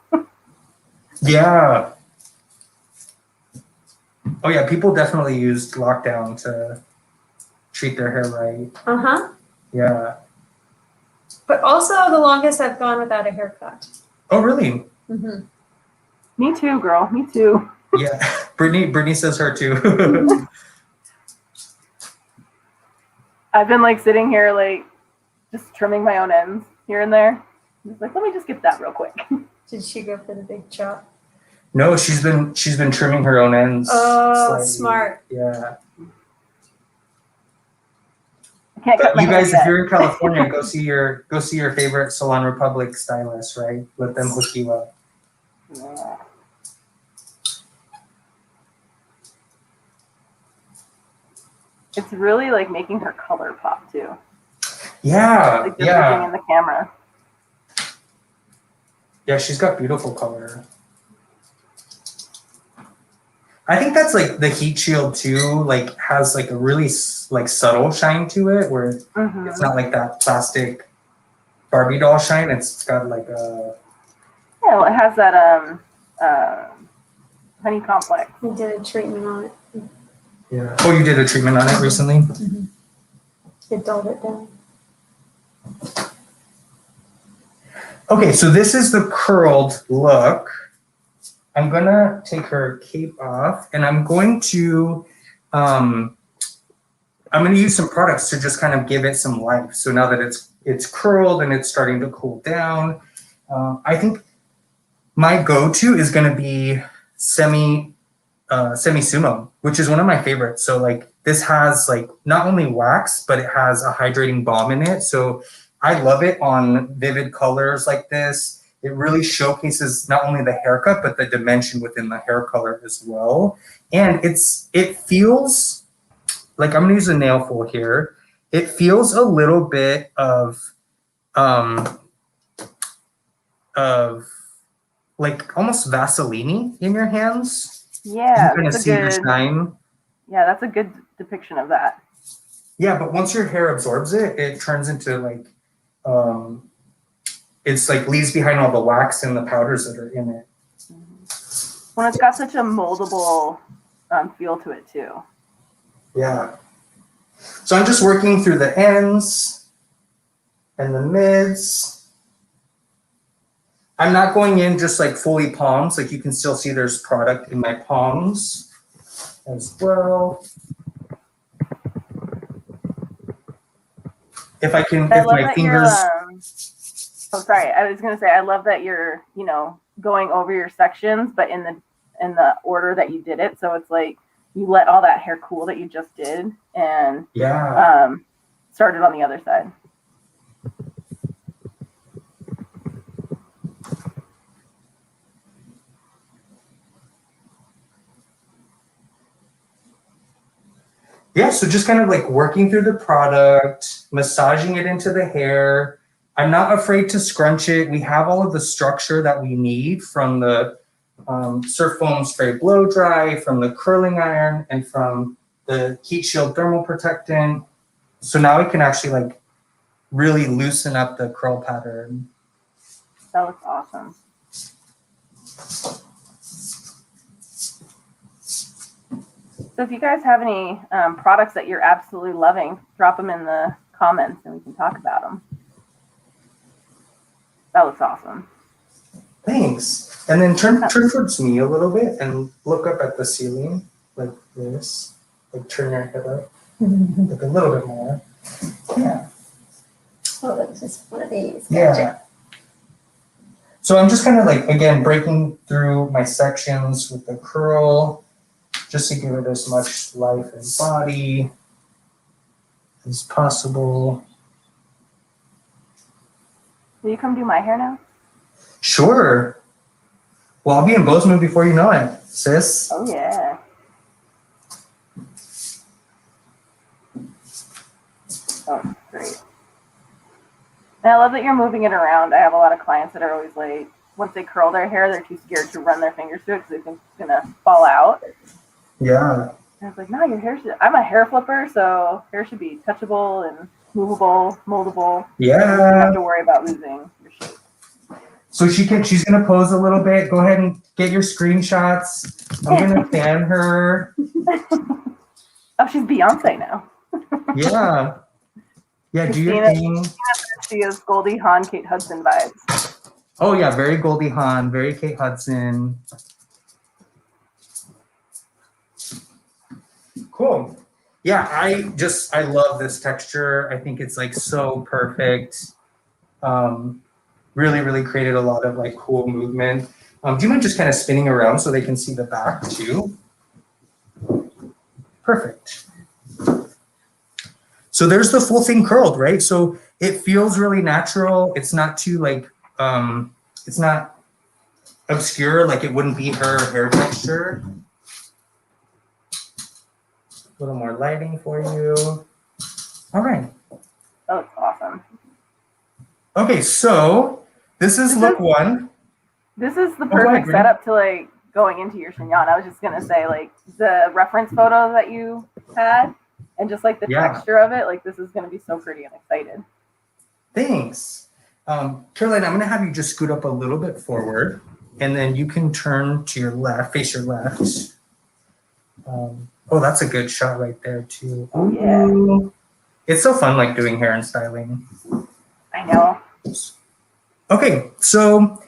Yeah. Oh yeah, people definitely used lockdown to treat their hair right. Uh-huh. Yeah. But also the longest I've gone without a haircut. Oh really? Mm-hmm. Me too, girl. Me too. Yeah. Brittany says her too. I've been like sitting here like just trimming my own ends here and there. Just like, let me just get that real quick. Did she go for the big chop? No, she's been trimming her own ends. Oh, slightly. smart. Yeah. I can't cut my You hair guys, yet. if you're in California, go see your favorite Salon Republic stylist, right? Let them hook you up. Yeah. It's really like making her color pop too. Yeah, Like just looking in the camera. Yeah, she's got beautiful color. I think that's like the heat shield too, like has like a really like subtle shine to it where it's not like that plastic Barbie doll shine. It's got like a... Yeah, well, it has that honey complex. We did a treatment on it. Yeah. Oh, you did a treatment on it recently? Mm-hmm. It dulled it down. Okay, so this is the curled look. I'm gonna take her cape off and I'm going to use some products to just kind of give it some life. So now that it's curled and it's starting to cool down, I think my go-to is gonna be semi sumo, which is one of my favorites. So like this has like not only wax, but it has a hydrating balm in it. So I love it on vivid colors like this. It really showcases not only the haircut, but the dimension within the hair color as well. And it feels like, I'm gonna use a nail file here. It feels a little bit of like almost Vaseline in your hands. Yeah, you kind of see the shine. Yeah, that's a good depiction of that. Yeah, but once your hair absorbs it, it turns into like, it's like leaves behind all the wax and the powders that are in it. Well, it's got such a moldable feel to it too. Yeah. So I'm just working through the ends and the mids. I'm not going in just like fully palms. Like you can still see there's product in my palms as well. If I can, if my fingers... oh, sorry. I was going to say, I love that you're, going over your sections, but in the order that you did it. So it's like you let all that hair cool that you just did and started on the other side. Yeah, so just kind of like working through the product, massaging it into the hair. I'm not afraid to scrunch it. We have all of the structure that we need from the Surf Foam Spray Blow Dry, from the curling iron, and from the Heat Shield Thermal Protectant. So now we can actually like really loosen up the curl pattern. That looks awesome. So if you guys have any products that you're absolutely loving, drop them in the comments and we can talk about them. That looks awesome. Thanks. And then turn towards me a little bit and look up at the ceiling like this. Like turn your head up like a little bit more. Yeah. Oh, that's just one of these. Yeah. Gotcha. So I'm just kind of like, again, breaking through my sections with the curl just to give it as much life and body as possible. Will you come do my hair now? Sure. Well, I'll be in Bozeman before you know it, sis. Oh, yeah. Oh, great. And I love that you're moving it around. I have a lot of clients that are always like, once they curl their hair, they're too scared to run their fingers through it because they think it's going to fall out. Yeah. And I was like, no, your hair should, I'm a hair flipper, so hair should be touchable and movable, moldable. Yeah. You don't have to worry about losing your shape. So she's gonna pose a little bit. Go ahead and get your screenshots. I'm gonna fan her. Oh, she's Beyonce now. Yeah. Yeah, do your thing. She has Goldie Hawn, Kate Hudson vibes. Oh yeah, very Goldie Hawn, very Kate Hudson. Cool. Yeah, I love this texture. I think it's like so perfect. Really, really created a lot of like cool movement. Do you mind just kind of spinning around so they can see the back too? Perfect. So there's the full thing curled, right? So it feels really natural. It's not too like, it's not obscure, like it wouldn't be her hair texture. little more lighting for you. All right. That looks awesome. Okay, so this is look one. This is the go ahead, perfect Brittany. setup to like going into your chignon. I was just gonna say like the reference photo that you had and just like the texture of it, like this is gonna be so pretty. I'm excited. Thanks. Caroline, I'm gonna have you just scoot up a little bit forward and then you can turn to your left, face your left. Oh, that's a good shot right there too. Oh yeah. It's so fun like doing hair and styling. I know. Okay, so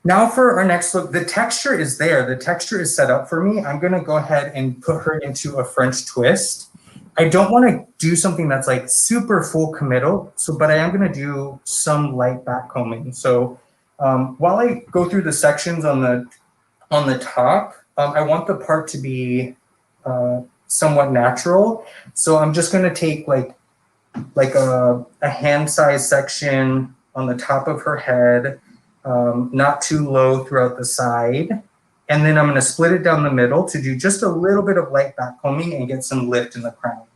now for our next look, the texture is there. The texture is set up for me. I'm gonna go ahead and put her into a French twist. I don't wanna do something that's like super full committal, but I am gonna do some light back combing. So while I go through the sections on the top, I want the part to be somewhat natural. So I'm just gonna take like a hand-sized section on the top of her head, not too low throughout the side. And then I'm gonna split it down the middle to do just a little bit of light back combing and get some lift in the crown.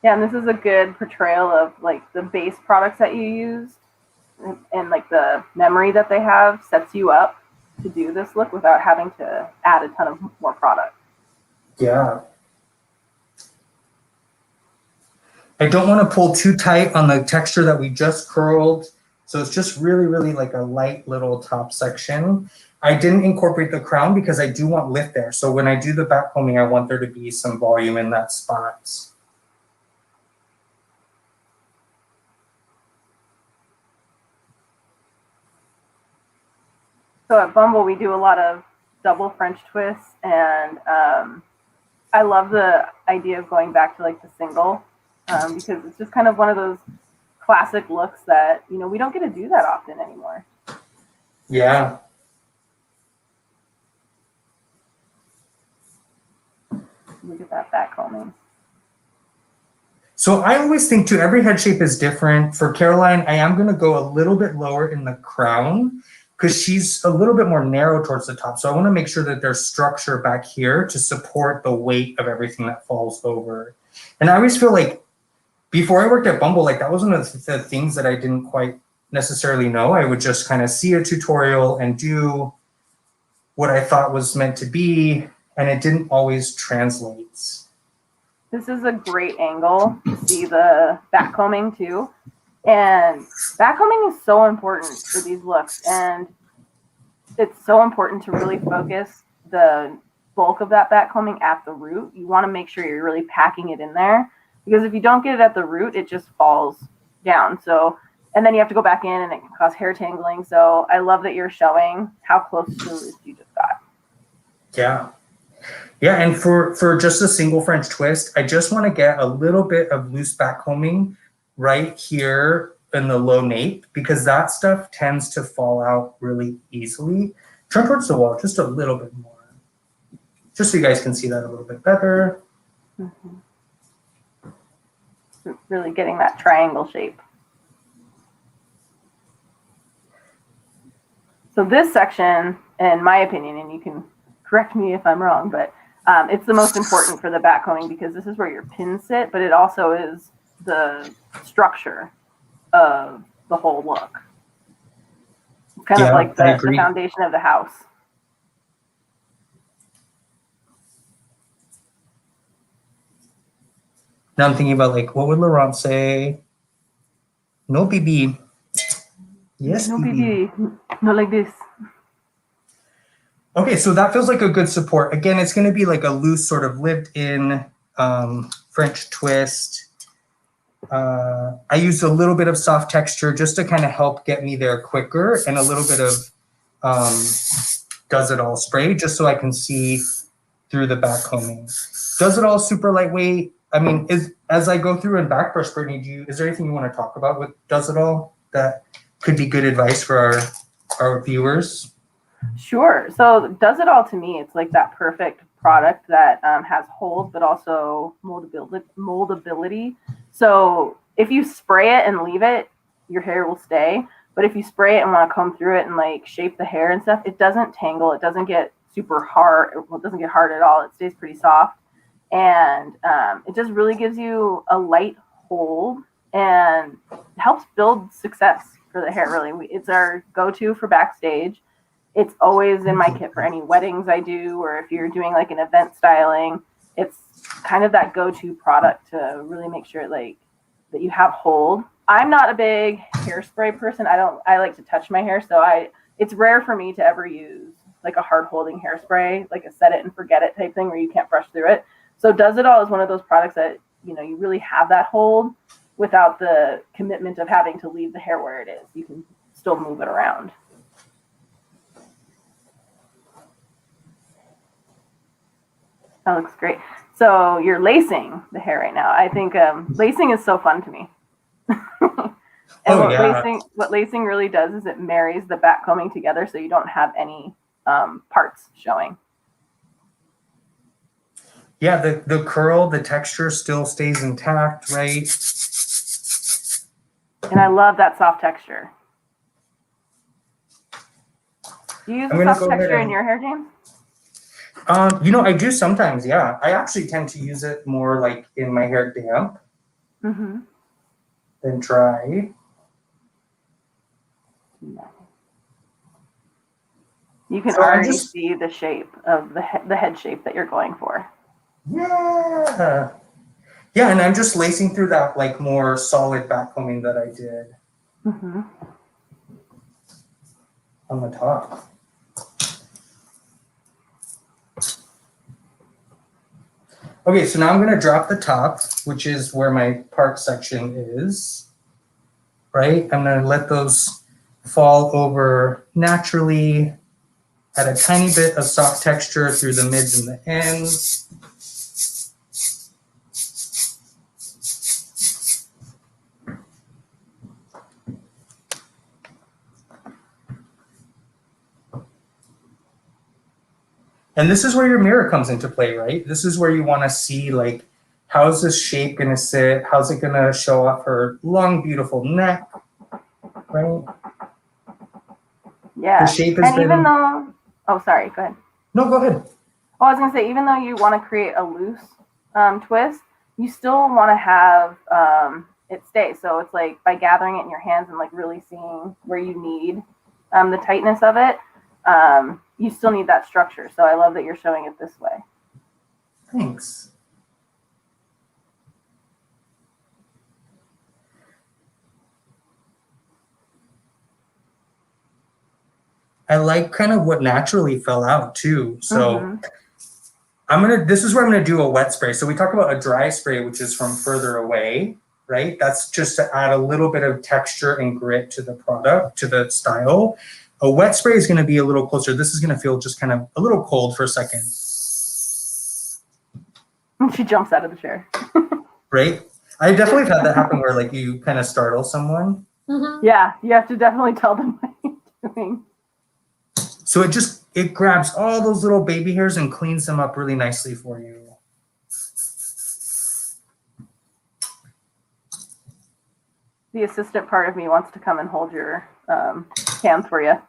Yeah, and this is a good portrayal of like the base products that you use and like the memory that they have sets you up to do this look without having to add a ton of more product. Yeah. I don't want to pull too tight on the texture that we just curled. So it's just really, really like a light little top section. I didn't incorporate the crown because I do want lift there. So when I do the back combing, I want there to be some volume in that spot. So at Bumble, we do a lot of double French twists, and I love the idea of going back to like the single because it's just kind of one of those classic looks that, you know, we don't get to do that often anymore. Yeah. Look at that back combing. So I always think too, every head shape is different. For Caroline, I am going to go a little bit lower in the crown because she's a little bit more narrow towards the top. So I want to make sure that there's structure back here to support the weight of everything that falls over. And I always feel like before I worked at Bumble, like that was one of the things that I didn't quite necessarily know. I would just kind of see a tutorial and do what I thought was meant to be, and it didn't always translate. This is a great angle to see the back combing too. And back combing is so important for these looks. And it's so important to really focus the bulk of that back combing at the root. You want to make sure you're really packing it in there, because if you don't get it at the root, it just falls down. So, and then you have to go back in and it can cause hair tangling. So I love that you're showing how close to the root you just got. Yeah. Yeah, and for just a single French twist, I just want to get a little bit of loose back combing right here in the low nape, because that stuff tends to fall out really easily. Turn towards the wall just a little bit more, just so you guys can see that a little bit better. Mm-hmm. Really getting that triangle shape. So this section, in my opinion, and you can correct me if I'm wrong, but it's the most important for the back combing because this is where your pins sit, but it also is the structure of the whole look. It's kind of like the foundation of the house. Now I'm thinking about like, what would Laurent say? No BB. Yes, no BB. Not like this. Okay, so that feels like a good support. Again, it's going to be like a loose sort of lived-in French twist. I used a little bit of soft texture just to kind of help get me there quicker, and a little bit of Does It All spray just so I can see through the back combing. Does It All super lightweight. I mean, as I go through and back brush, Brittany, is there anything you want to talk about with Does It All that could be good advice for our viewers? Sure. So Does It All, to me, it's like that perfect product that has hold, but also moldability. So if you spray it and leave it, your hair will stay. But if you spray it and want to comb through it and like shape the hair and stuff, it doesn't tangle. It doesn't get super hard. Well, it doesn't get hard at all. It stays pretty soft. And it just really gives you a light hold and helps build success for the hair, really. It's our go-to for backstage. It's always in my kit for any weddings I do, or if you're doing like an event styling, it's kind of that go-to product to really make sure like that you have hold. I'm not a big hairspray person. I like to touch my hair, so it's rare for me to ever use like a hard holding hairspray, like a set it and forget it type thing where you can't brush through it. So Does It All is one of those products that, you know, you really have that hold without the commitment of having to leave the hair where it is. You can still move it around. That looks great. So you're lacing the hair right now. I think lacing is so fun to me. And what lacing really does is it marries the back combing together so you don't have any parts showing. Yeah, the curl, the texture still stays intact, right? And I love that soft texture. Do you use the soft texture in your hair, James? You know, I do sometimes, yeah. I actually tend to use it more like in my hair damp than dry. You can already see the shape of the head shape that you're going for. Yeah. Yeah, and I'm just lacing through that like more solid backcombing that I did on the top. Okay, so now I'm going to drop the top, which is where my part section is, right? I'm going to let those fall over naturally, add a tiny bit of soft texture through the mids and the ends. And this is where your mirror comes into play, right? This is where you want to see, like, how's this shape going to sit? How's it going to show off her long, beautiful neck, right? Yeah. The shape is even though, oh, sorry, go ahead. No, go ahead. Oh, I was going to say, even though you want to create a loose twist, you still want to have it stay. So it's like by gathering it in your hands and like really seeing where you need the tightness of it, you still need that structure. So I love that you're showing it this way. Thanks. I like kind of what naturally fell out too. So this is where I'm gonna do a wet spray. So we talk about a dry spray, which is from further away, right? That's just to add a little bit of texture and grit to the product, to the style. A wet spray is gonna be a little closer. This is gonna feel just kind of a little cold for a second. She jumps out of the chair. Right? I definitely had that happen where like you kind of startle someone. Yeah, you have to definitely tell them what you're doing. So it grabs all those little baby hairs and cleans them up really nicely for you. The assistant part of me wants to come and hold your hands for you.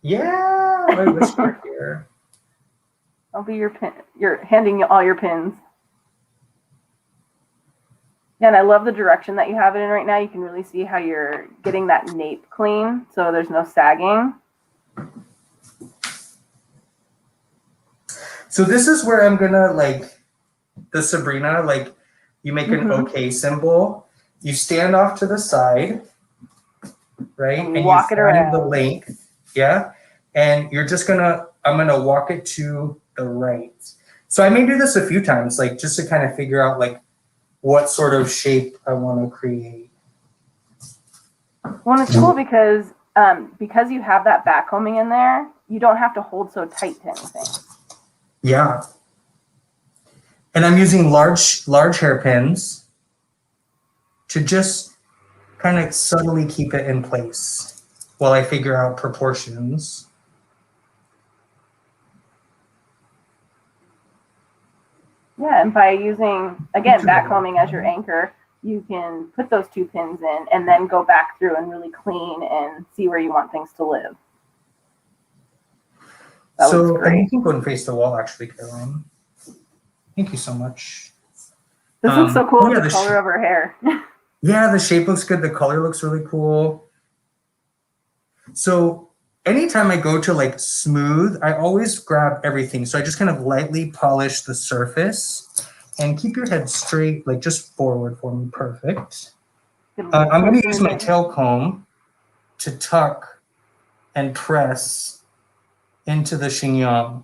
Yeah, I whisper here. I'll be your pin. You're handing all your pins. Yeah, and I love the direction that you have it in right now. You can really see how you're getting that nape clean, so there's no sagging. So this is where I'm gonna like the Sabrina, like you make an okay symbol. You stand off to the side, right? And walk it around the length, yeah. And you're just I'm gonna walk it to the right. So I may do this a few times, like just to kind of figure out like what sort of shape I want to create. Well, it's cool because you have that back combing in there, you don't have to hold so tight to anything. Yeah. And I'm using large hairpins to just kind of subtly keep it in place while I figure out proportions. Yeah, and by using, again, back combing as your anchor, you can put those two pins in and then go back through and really clean and see where you want things to live. That So, looks and great. you can go and face the wall, actually, Caroline. Thank you so much. This looks so cool oh, with yeah, the color of her hair. Yeah, the shape looks good. The color looks really cool. So anytime I go to like smooth, I always grab everything. So I just kind of lightly polish the surface and keep your head straight, like just forward for me. Perfect. I'm going to use my tail comb to tuck and press into the chignon.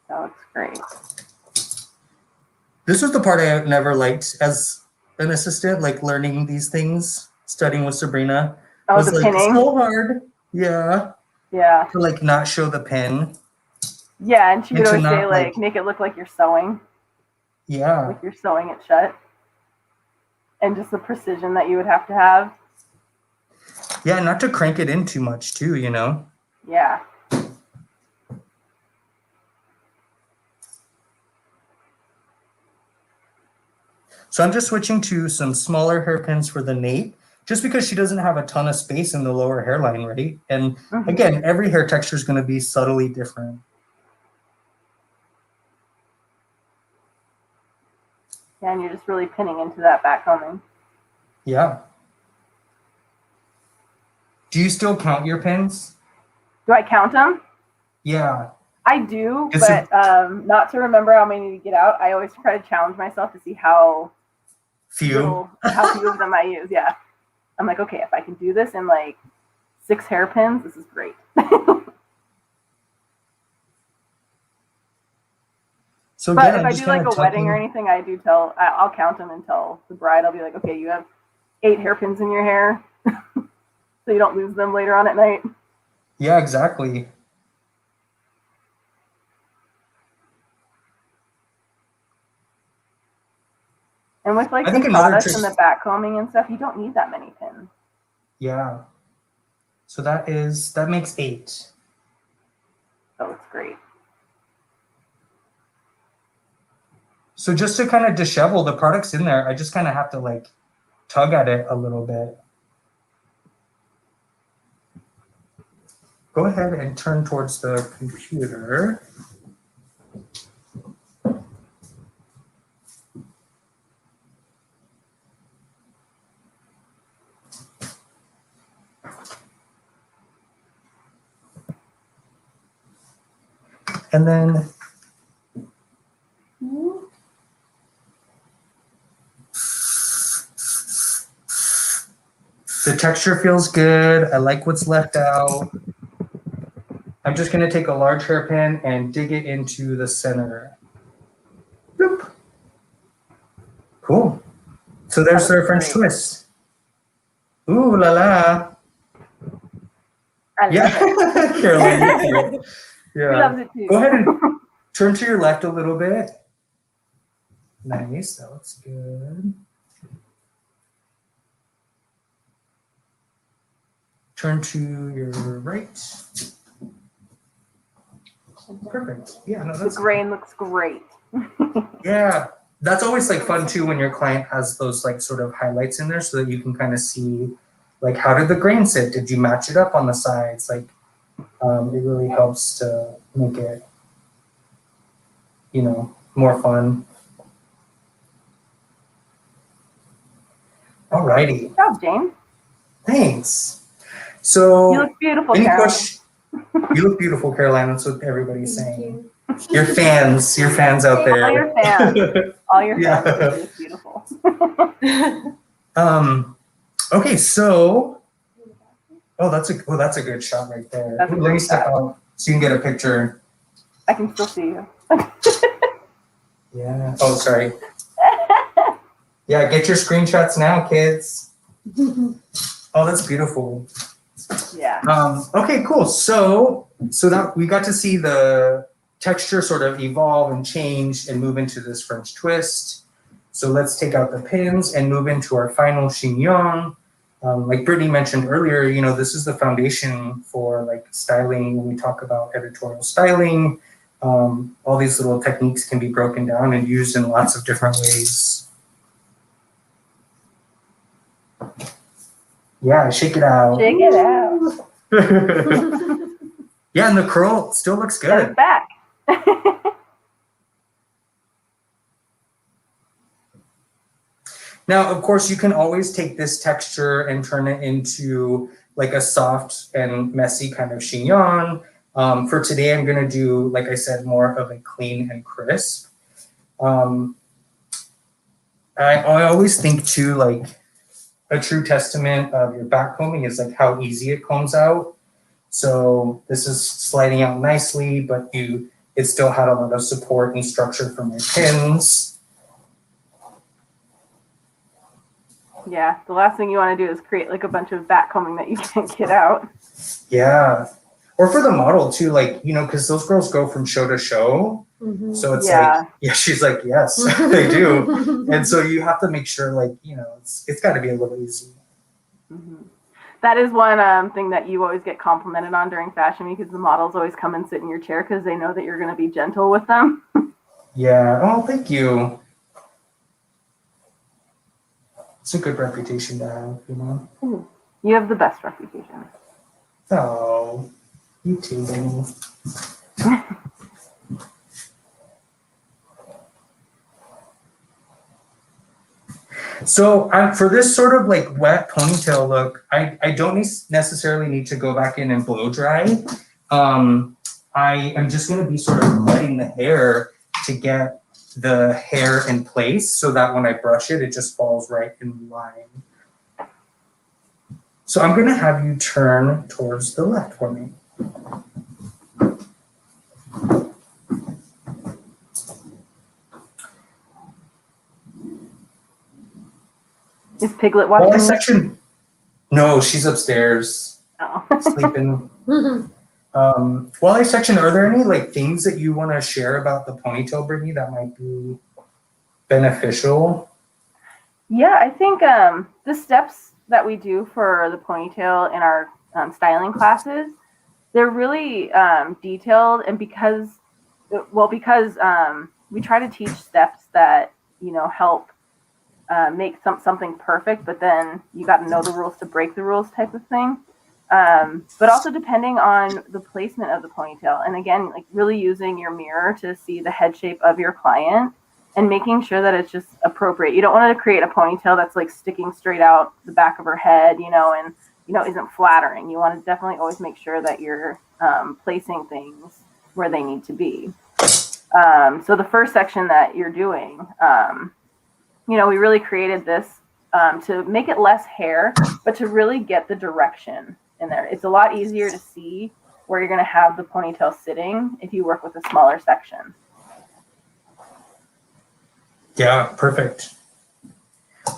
That looks great. This was the part I never liked as an assistant, like learning these things, studying with Sabrina. Oh, was the like pinning? so hard. Yeah. Yeah. To like not show the pin. Yeah, and she would And to always say, not, like, like- make it look like you're sewing. Yeah. Like you're sewing it shut. And just the precision that you would have to have. Yeah, not to crank it in too much too, you know? Yeah. So I'm just switching to some smaller hairpins for the nape, just because she doesn't have a ton of space in the lower hairline, right? And again, every hair texture is going to be subtly different. Yeah, and you're just really pinning into that back combing. Yeah. Do you still count your pins? Do I count them? Yeah. I do, It's but not to remember how many to get out. I always try to challenge myself to see how Few. how few of them I use. Yeah. I'm like, okay, if I can do this in like 6 hairpins, this is great. So But again, if I'm I just do like kinda a wedding or tucking- anything, I'll count them and tell the bride. I'll be like, okay, you have 8 hairpins in your hair, so you don't lose them later on at night. Yeah, exactly. And with like I think the another products trick- and the back combing and stuff, you don't need that many pins. Yeah. So that makes 8. So it's great. So just to kind of dishevel the products in there, I just kind of have to like tug at it a little bit. Go ahead and turn towards the computer. And then the texture feels good. I like what's left out. I'm just going to take a large hairpin and dig it into the center. Boop. Cool. So there's the French twist. Ooh la la. I love it. Caroline, you too. Yeah. He loves it too. Go ahead and turn to your left a little bit. Nice, that looks good. Turn to your right. Perfect. Yeah, no, The that's grain looks great. yeah. That's always like fun too when your client has those like sort of highlights in there so that you can kind of see like how did the grain sit? Did you match it up on the sides? Like it really helps to make it, you know, more fun. Alrighty. Good job, James. Thanks. So You look beautiful, any Caroline. you look beautiful, Caroline. That's what everybody's saying. Your fans out there. All your fans. All your Yeah. fans look beautiful. Okay, so that's a good shot right there. That's a Let me great step shot. out so you can get a picture. I can still see you. Yeah. Oh, sorry. Yeah, get your screenshots now, kids. Oh, that's beautiful. Yeah. Okay, cool. So that we got to see the texture sort of evolve and change and move into this French twist. So let's take out the pins and move into our final chignon. Like Brittany mentioned earlier, you know, this is the foundation for like styling. When we talk about editorial styling, all these little techniques can be broken down and used in lots of different ways. Yeah, shake it out. Shake it out. Yeah, and the curl still looks Get good. it back. Now, of course, you can always take this texture and turn it into like a soft and messy kind of chignon. For today, I'm gonna do, like I said, more of a clean and crisp. I always think too, like a true testament of your back combing is like how easy it combs out. So this is sliding out nicely, but it still had a lot of support and structure from your pins. Yeah, the last thing you want to do is create like a bunch of back combing that you can't get out. Yeah. Or for the model too, like, you know, because those girls go from show to show. Mhm. So it's Yeah. like, yeah, she's like, yes, they do. And so you have to make sure, like, you know, it's got to be a little easy. Mhm. That is one thing that you always get complimented on during Fashion Week, because the models always come and sit in your chair because they know that you're going to be gentle with them. Yeah. Oh, thank you. It's a good reputation to have, you know. You have the best reputation. Oh, you too, Benny. So for this sort of like wet ponytail look, I don't necessarily need to go back in and blow dry. I am just going to be sort of wetting the hair to get the hair in place so that when I brush it, it just falls right in line. So I'm going to have you turn towards the left for me. Is Piglet watching? Section. No, she's upstairs Oh. sleeping. Walleye section, are there any like things that you want to share about the ponytail, Brittany, that might be beneficial? Yeah, I think the steps that we do for the ponytail in our styling classes, they're really detailed, and because we try to teach steps that, you know, help make something perfect, but then you got to know the rules to break the rules type of thing. But also depending on the placement of the ponytail. And again, like really using your mirror to see the head shape of your client and making sure that it's just appropriate. You don't want to create a ponytail that's like sticking straight out the back of her head, you know, and, you know, isn't flattering. You want to definitely always make sure that you're placing things where they need to be. So the first section that you're doing, you know, we really created this to make it less hair, but to really get the direction in there. It's a lot easier to see where you're going to have the ponytail sitting if you work with a smaller section. Yeah, perfect.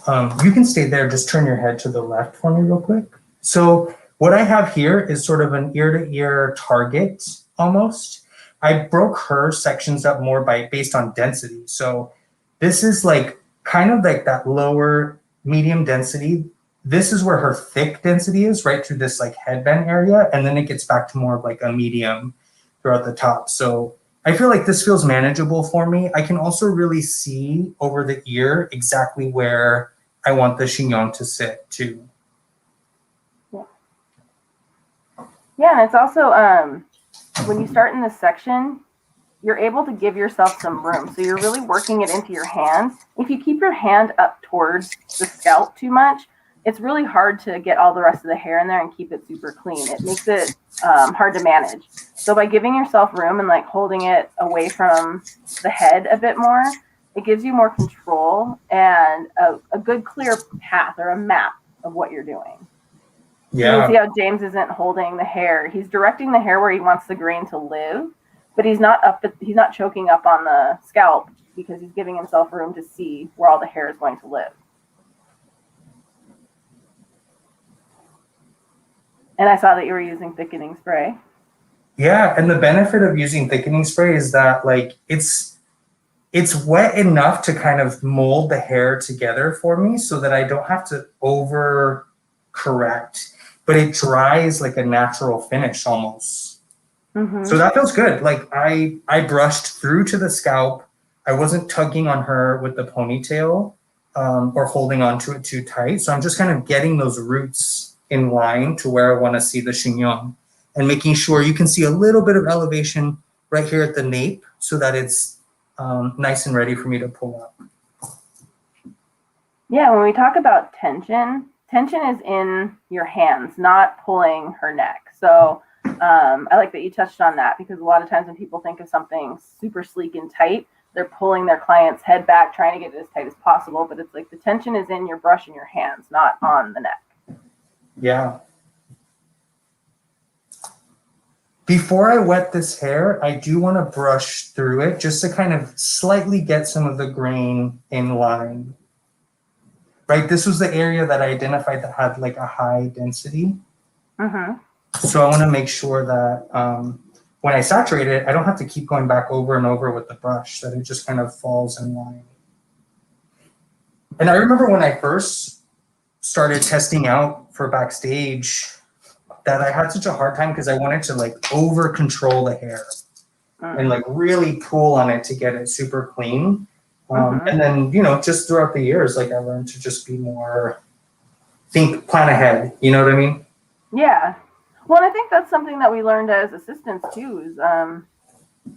You can stay there, just turn your head to the left for me real quick. So what I have here is sort of an ear-to-ear target almost. I broke her sections up more based on density. So this is like kind of like that lower medium density. This is where her thick density is, right through this like headband area. And then it gets back to more of like a medium throughout the top. So I feel like this feels manageable for me. I can also really see over the ear exactly where I want the chignon to sit too. Yeah, and it's also, when you start in this section, you're able to give yourself some room. So you're really working it into your hands. If you keep your hand up towards the scalp too much, it's really hard to get all the rest of the hair in there and keep it super clean. It makes it hard to manage. So by giving yourself room and like holding it away from the head a bit more, it gives you more control and a good clear path or a map of what you're doing. Yeah. You can see how James isn't holding the hair. He's directing the hair where he wants the grain to live, but he's not choking up on the scalp because he's giving himself room to see where all the hair is going to live. And I saw that you were using thickening spray. Yeah, and the benefit of using thickening spray is that like it's wet enough to kind of mold the hair together for me so that I don't have to over correct, but it dries like a natural finish almost. Mm-hmm. So that feels good. Like I brushed through to the scalp. I wasn't tugging on her with the ponytail or holding onto it too tight. So I'm just kind of getting those roots in line to where I want to see the chignon and making sure you can see a little bit of elevation right here at the nape so that it's nice and ready for me to pull up. Yeah, when we talk about tension is in your hands, not pulling her neck. So I like that you touched on that, because a lot of times when people think of something super sleek and tight, they're pulling their client's head back, trying to get it as tight as possible. But it's like the tension is in your brush and your hands, not on the neck. Yeah. Before I wet this hair, I do want to brush through it just to kind of slightly get some of the grain in line. Right, this was the area that I identified that had like a high density. Mm-hmm. So I want to make sure that when I saturate it, I don't have to keep going back over and over with the brush, that it just kind of falls in line. And I remember when I first started testing out for Backstage that I had such a hard time because I wanted to like over control the hair and like really pull on it to get it super clean. And then, you know, just throughout the years, like I learned to just be more, plan ahead. You know what I mean? Yeah. Well, and I think that's something that we learned as assistants too, is,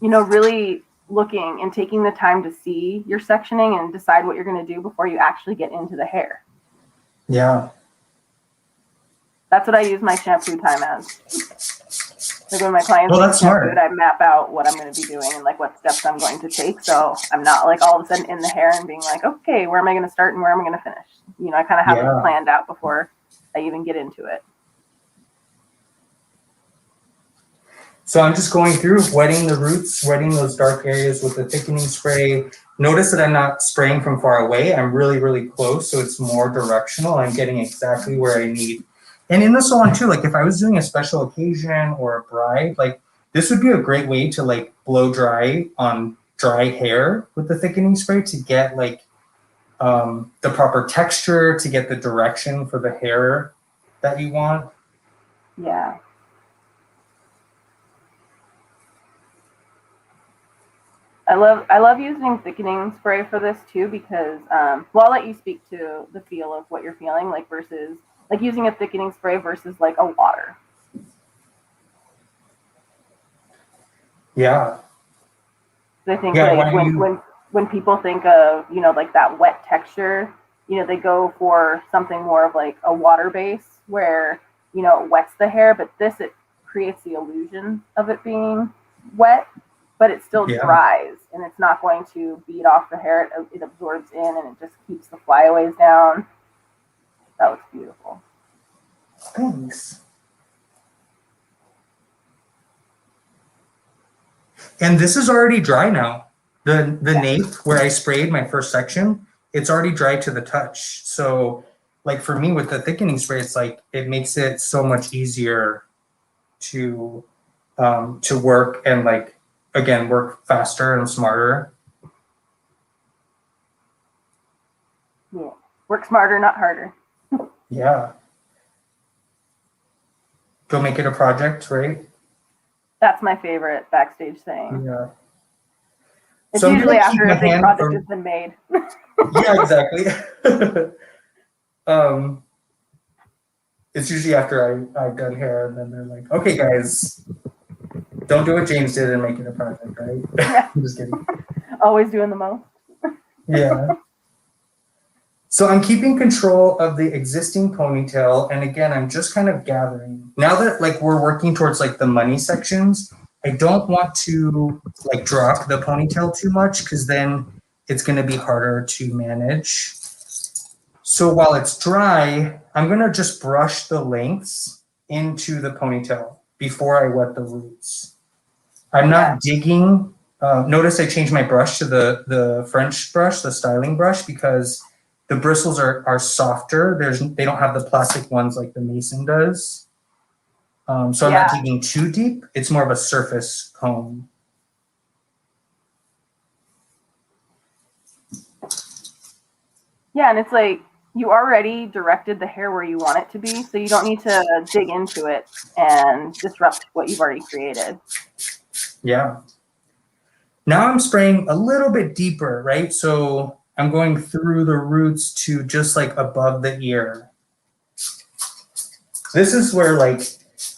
you know, really looking and taking the time to see your sectioning and decide what you're going to do before you actually get into the hair. Yeah. That's what I use my shampoo time as. Like when my clients Well, need that's shampooed, smart. I map out what I'm going to be doing and like what steps I'm going to take. So I'm not like all of a sudden in the hair and being like, okay, where am I going to start and where am I going to finish? You know, I kind of have it planned out before I even get into it. So I'm just going through, wetting the roots, wetting those dark areas with the thickening spray. Notice that I'm not spraying from far away. I'm really, really close, so it's more directional. I'm getting exactly where I need. And in the salon too, like if I was doing a special occasion or a bride, like this would be a great way to like blow dry on dry hair with the thickening spray to get like the proper texture, to get the direction for the hair that you want. Yeah. I love using thickening spray for this too, because well, I'll let you speak to the feel of what you're feeling, like versus like using a thickening spray versus like a water. Yeah. I think like when people think of, you know, like that wet texture, you know, they go for something more of like a water base where, you know, it wets the hair, but this, it creates the illusion of it being wet, but it still dries and it's not going to beat off the hair. It absorbs in and it just keeps the flyaways down. That looks beautiful. Thanks. And this is already dry now. The nape where I sprayed my first section, it's already dry to the touch. So like for me with the thickening spray, it's like it makes it so much easier to work and like again work faster and smarter. Yeah. Work smarter, not harder. Yeah. Go make it a project, right? That's my favorite Backstage saying. Yeah. It's So usually after a big project has been made. Yeah, exactly. It's usually after I've done hair, and then they're like, okay, guys, don't do what James did and make it a project, right? Yeah. I'm just kidding. Always doing the most. Yeah. So I'm keeping control of the existing ponytail. And again, I'm just kind of gathering. Now that like we're working towards like the money sections, I don't want to like drop the ponytail too much because then it's going to be harder to manage. So while it's dry, I'm going to just brush the lengths into the ponytail before I wet the roots. I'm not digging. Notice I changed my brush to the French brush, the styling brush, because the bristles are softer. They don't have the plastic ones like the Mason does. So I'm not digging too deep. It's more of a surface comb. Yeah, and it's like, you already directed the hair where you want it to be, so you don't need to dig into it and disrupt what you've already created. Yeah. Now I'm spraying a little bit deeper, right? So I'm going through the roots to just like above the ear. This is where like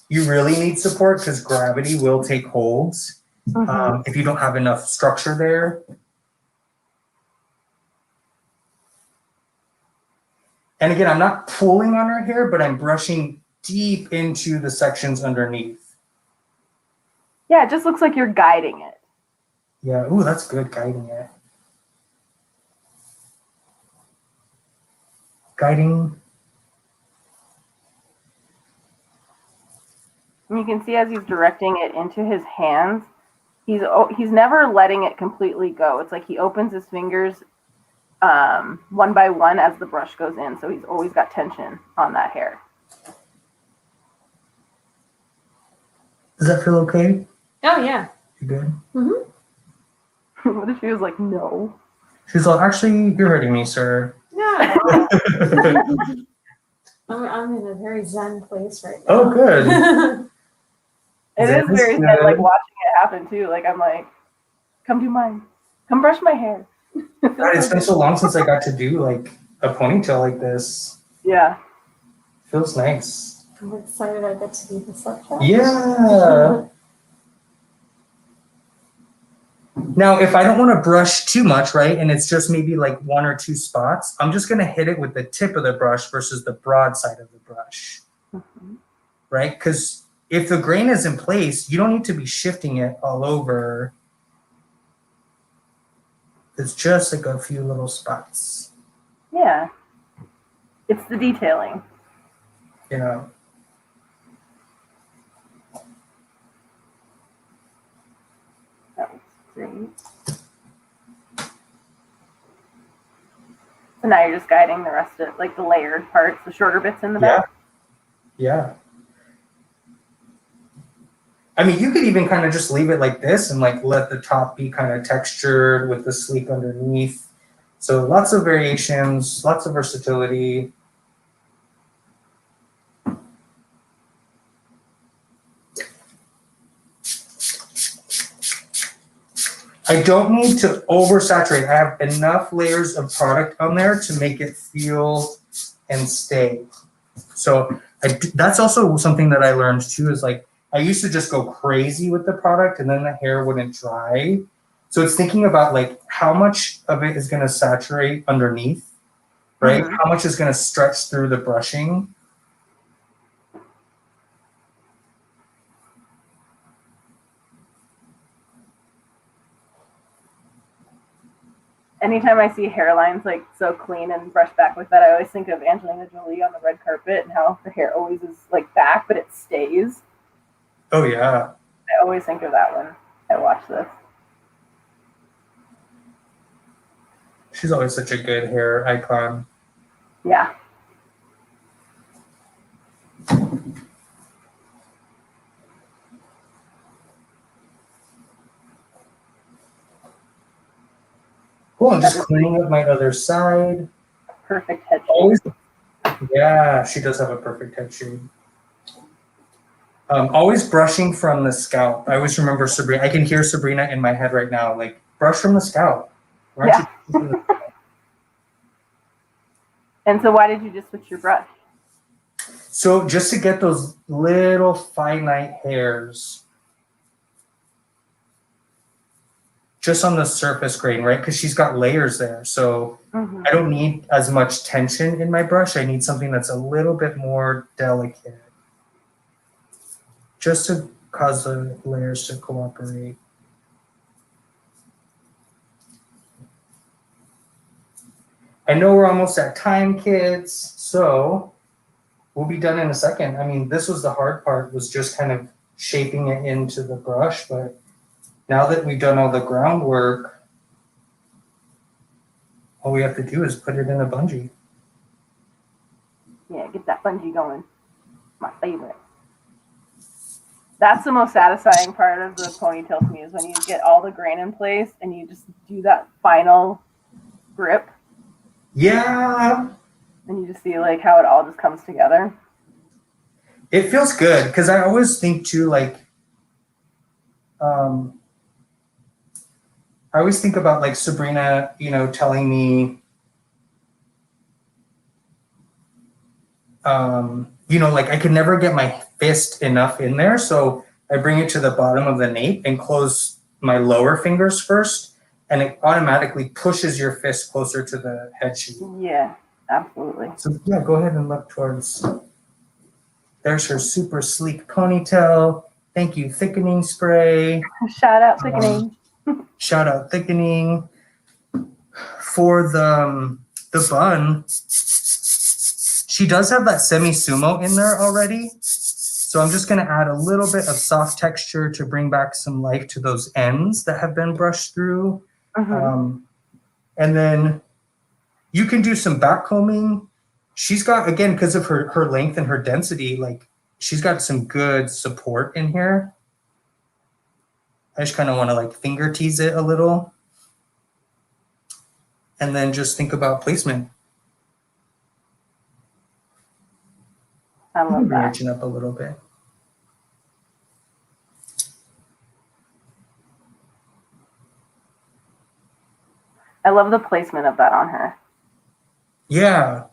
you really need support because gravity will take holds if you don't have enough structure there. And again, I'm not pulling on her hair, but I'm brushing deep into the sections underneath. Yeah, it just looks like you're guiding it. Yeah, ooh, that's good, guiding it. Guiding. And you can see as he's directing it into his hands, he's never letting it completely go. It's like he opens his fingers one by one as the brush goes in, so he's always got tension on that hair. Does that feel okay? Oh, yeah. You good? Mm-hmm. What if she was like, no? She's like, actually, you're hurting me, sir. No. I'm in a very zen place right now. Oh, good. It is very sad, like watching it happen too. Like I'm like, come do mine. Come brush my hair. God, it's been so long since I got to do like a ponytail like this. Yeah. Feels nice. I'm excited I get to be the subject. Yeah. Now, if I don't want to brush too much, right, and it's just maybe like 1 or 2 spots, I'm just going to hit it with the tip of the brush versus the broad side of the brush, right? Because if the grain is in place, you don't need to be shifting it all over. It's just like a few little spots. Yeah. It's the detailing. You know. That looks great. So now you're just guiding the rest of like the layered parts, the shorter bits in the back. Yeah. I mean, you could even kind of just leave it like this and like let the top be kind of textured with the sleek underneath. So lots of variations, lots of versatility. I don't need to oversaturate. I have enough layers of product on there to make it feel and stay. So that's also something that I learned too, is like, I used to just go crazy with the product and then the hair wouldn't dry. So it's thinking about like how much of it is going to saturate underneath, right? How much is going to stretch through the brushing. Anytime I see hairlines like so clean and brushed back like that, I always think of Angelina Jolie on the red carpet and how her hair always is like back, but it stays. Oh yeah. I always think of that when I watch this. She's always such a good hair icon. Yeah. Cool, I'm just cleaning up my other side. Perfect head shape. Always, yeah, she does have a perfect head shape. Always brushing from the scalp. I always remember Sabrina. I can hear Sabrina in my head right now. Like, brush from the scalp. Yeah. And so why did you just switch your brush? So just to get those little finite hairs just on the surface grain, right? Because she's got layers there. So I don't need as much tension in my brush. I need something that's a little bit more delicate, just to cause the layers to cooperate. I know we're almost at time, kids, so we'll be done in a second. I mean, this was the hard part, was just kind of shaping it into the brush, but now that we've done all the groundwork, all we have to do is put it in a bungee. Yeah, get that bungee going. My favorite. That's the most satisfying part of the ponytail to me, is when you get all the grain in place and you just do that final grip. Yeah. And you just see like how it all just comes together. It feels good because I always think too, like, I always think about like Sabrina, you know, telling me, you know, like I could never get my fist enough in there. So I bring it to the bottom of the nape and close my lower fingers first. And it automatically pushes your fist closer to the head sheet. Yeah, absolutely. So yeah, go ahead and look towards, there's her super sleek ponytail. Thank you, thickening spray. Shout out thickening. Shout out thickening. For the bun, she does have that semi-sumo in there already. So I'm just gonna add a little bit of soft texture to bring back some life to those ends that have been brushed through. And then you can do some back combing. She's got, again, because of her length and her density, like she's got some good support in here. I just kind of want to like finger tease it a little. And then just think about placement. I love Bring your that. chin up a little bit. I love the placement of that on her. Yeah.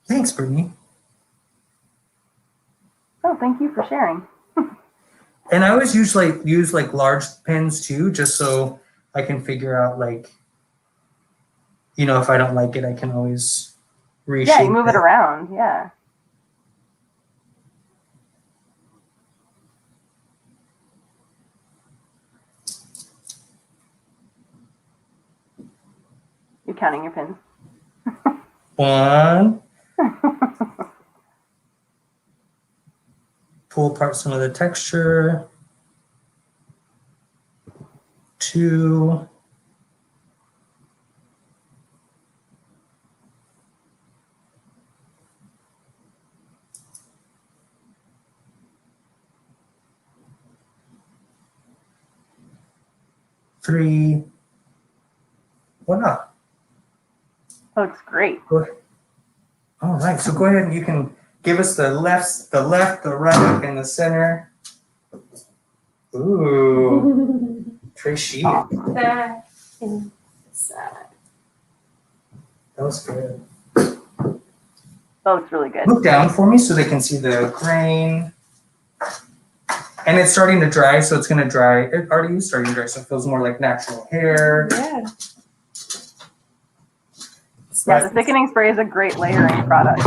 Thanks, Brittany. Oh, thank you for sharing. And I always use like large pens too, just so I can figure out like, you know, if I don't like it, I can always reshape Yeah, you move it around. Yeah. You're counting your pins. One. Pull apart some of the texture. 2. 3. Voila. Looks great. All right, so go ahead and you can give us the left, the right, and the center. Ooh, Trace sheet. Back inside. That was good. That looks really good. Look down for me so they can see the grain. And it's starting to dry, so it's going to dry. It already is starting to dry, so it feels more like natural hair. Yeah. Yeah, the thickening spray is a great layering product.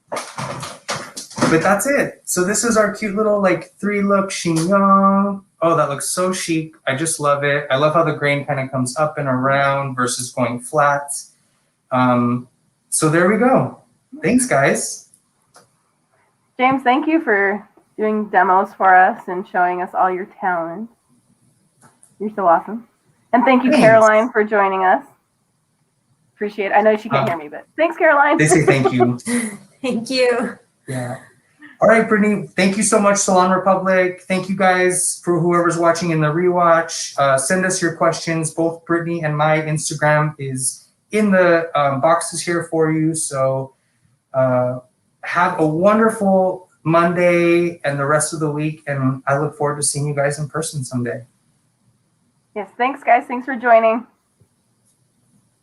But that's it. So this is our cute little like 3-look chignon. Oh, that looks so chic. I just love it. I love how the grain kind of comes up and around versus going flat. So there we go. Thanks, guys. James, thank you for doing demos for us and showing us all your talent. You're so awesome. And thank you, Thanks. Caroline, for joining us. Appreciate it. I know she can't hear me, but thanks, Caroline. They say thank you. Thank you. Yeah. All right, Brittany, thank you so much, Salon Republic. Thank you guys for whoever's watching in the rewatch. Send us your questions. Both Brittany and my Instagram is in the boxes here for you. So have a wonderful Monday and the rest of the week. And I look forward to seeing you guys in person someday. Yes, thanks, guys. Thanks for joining.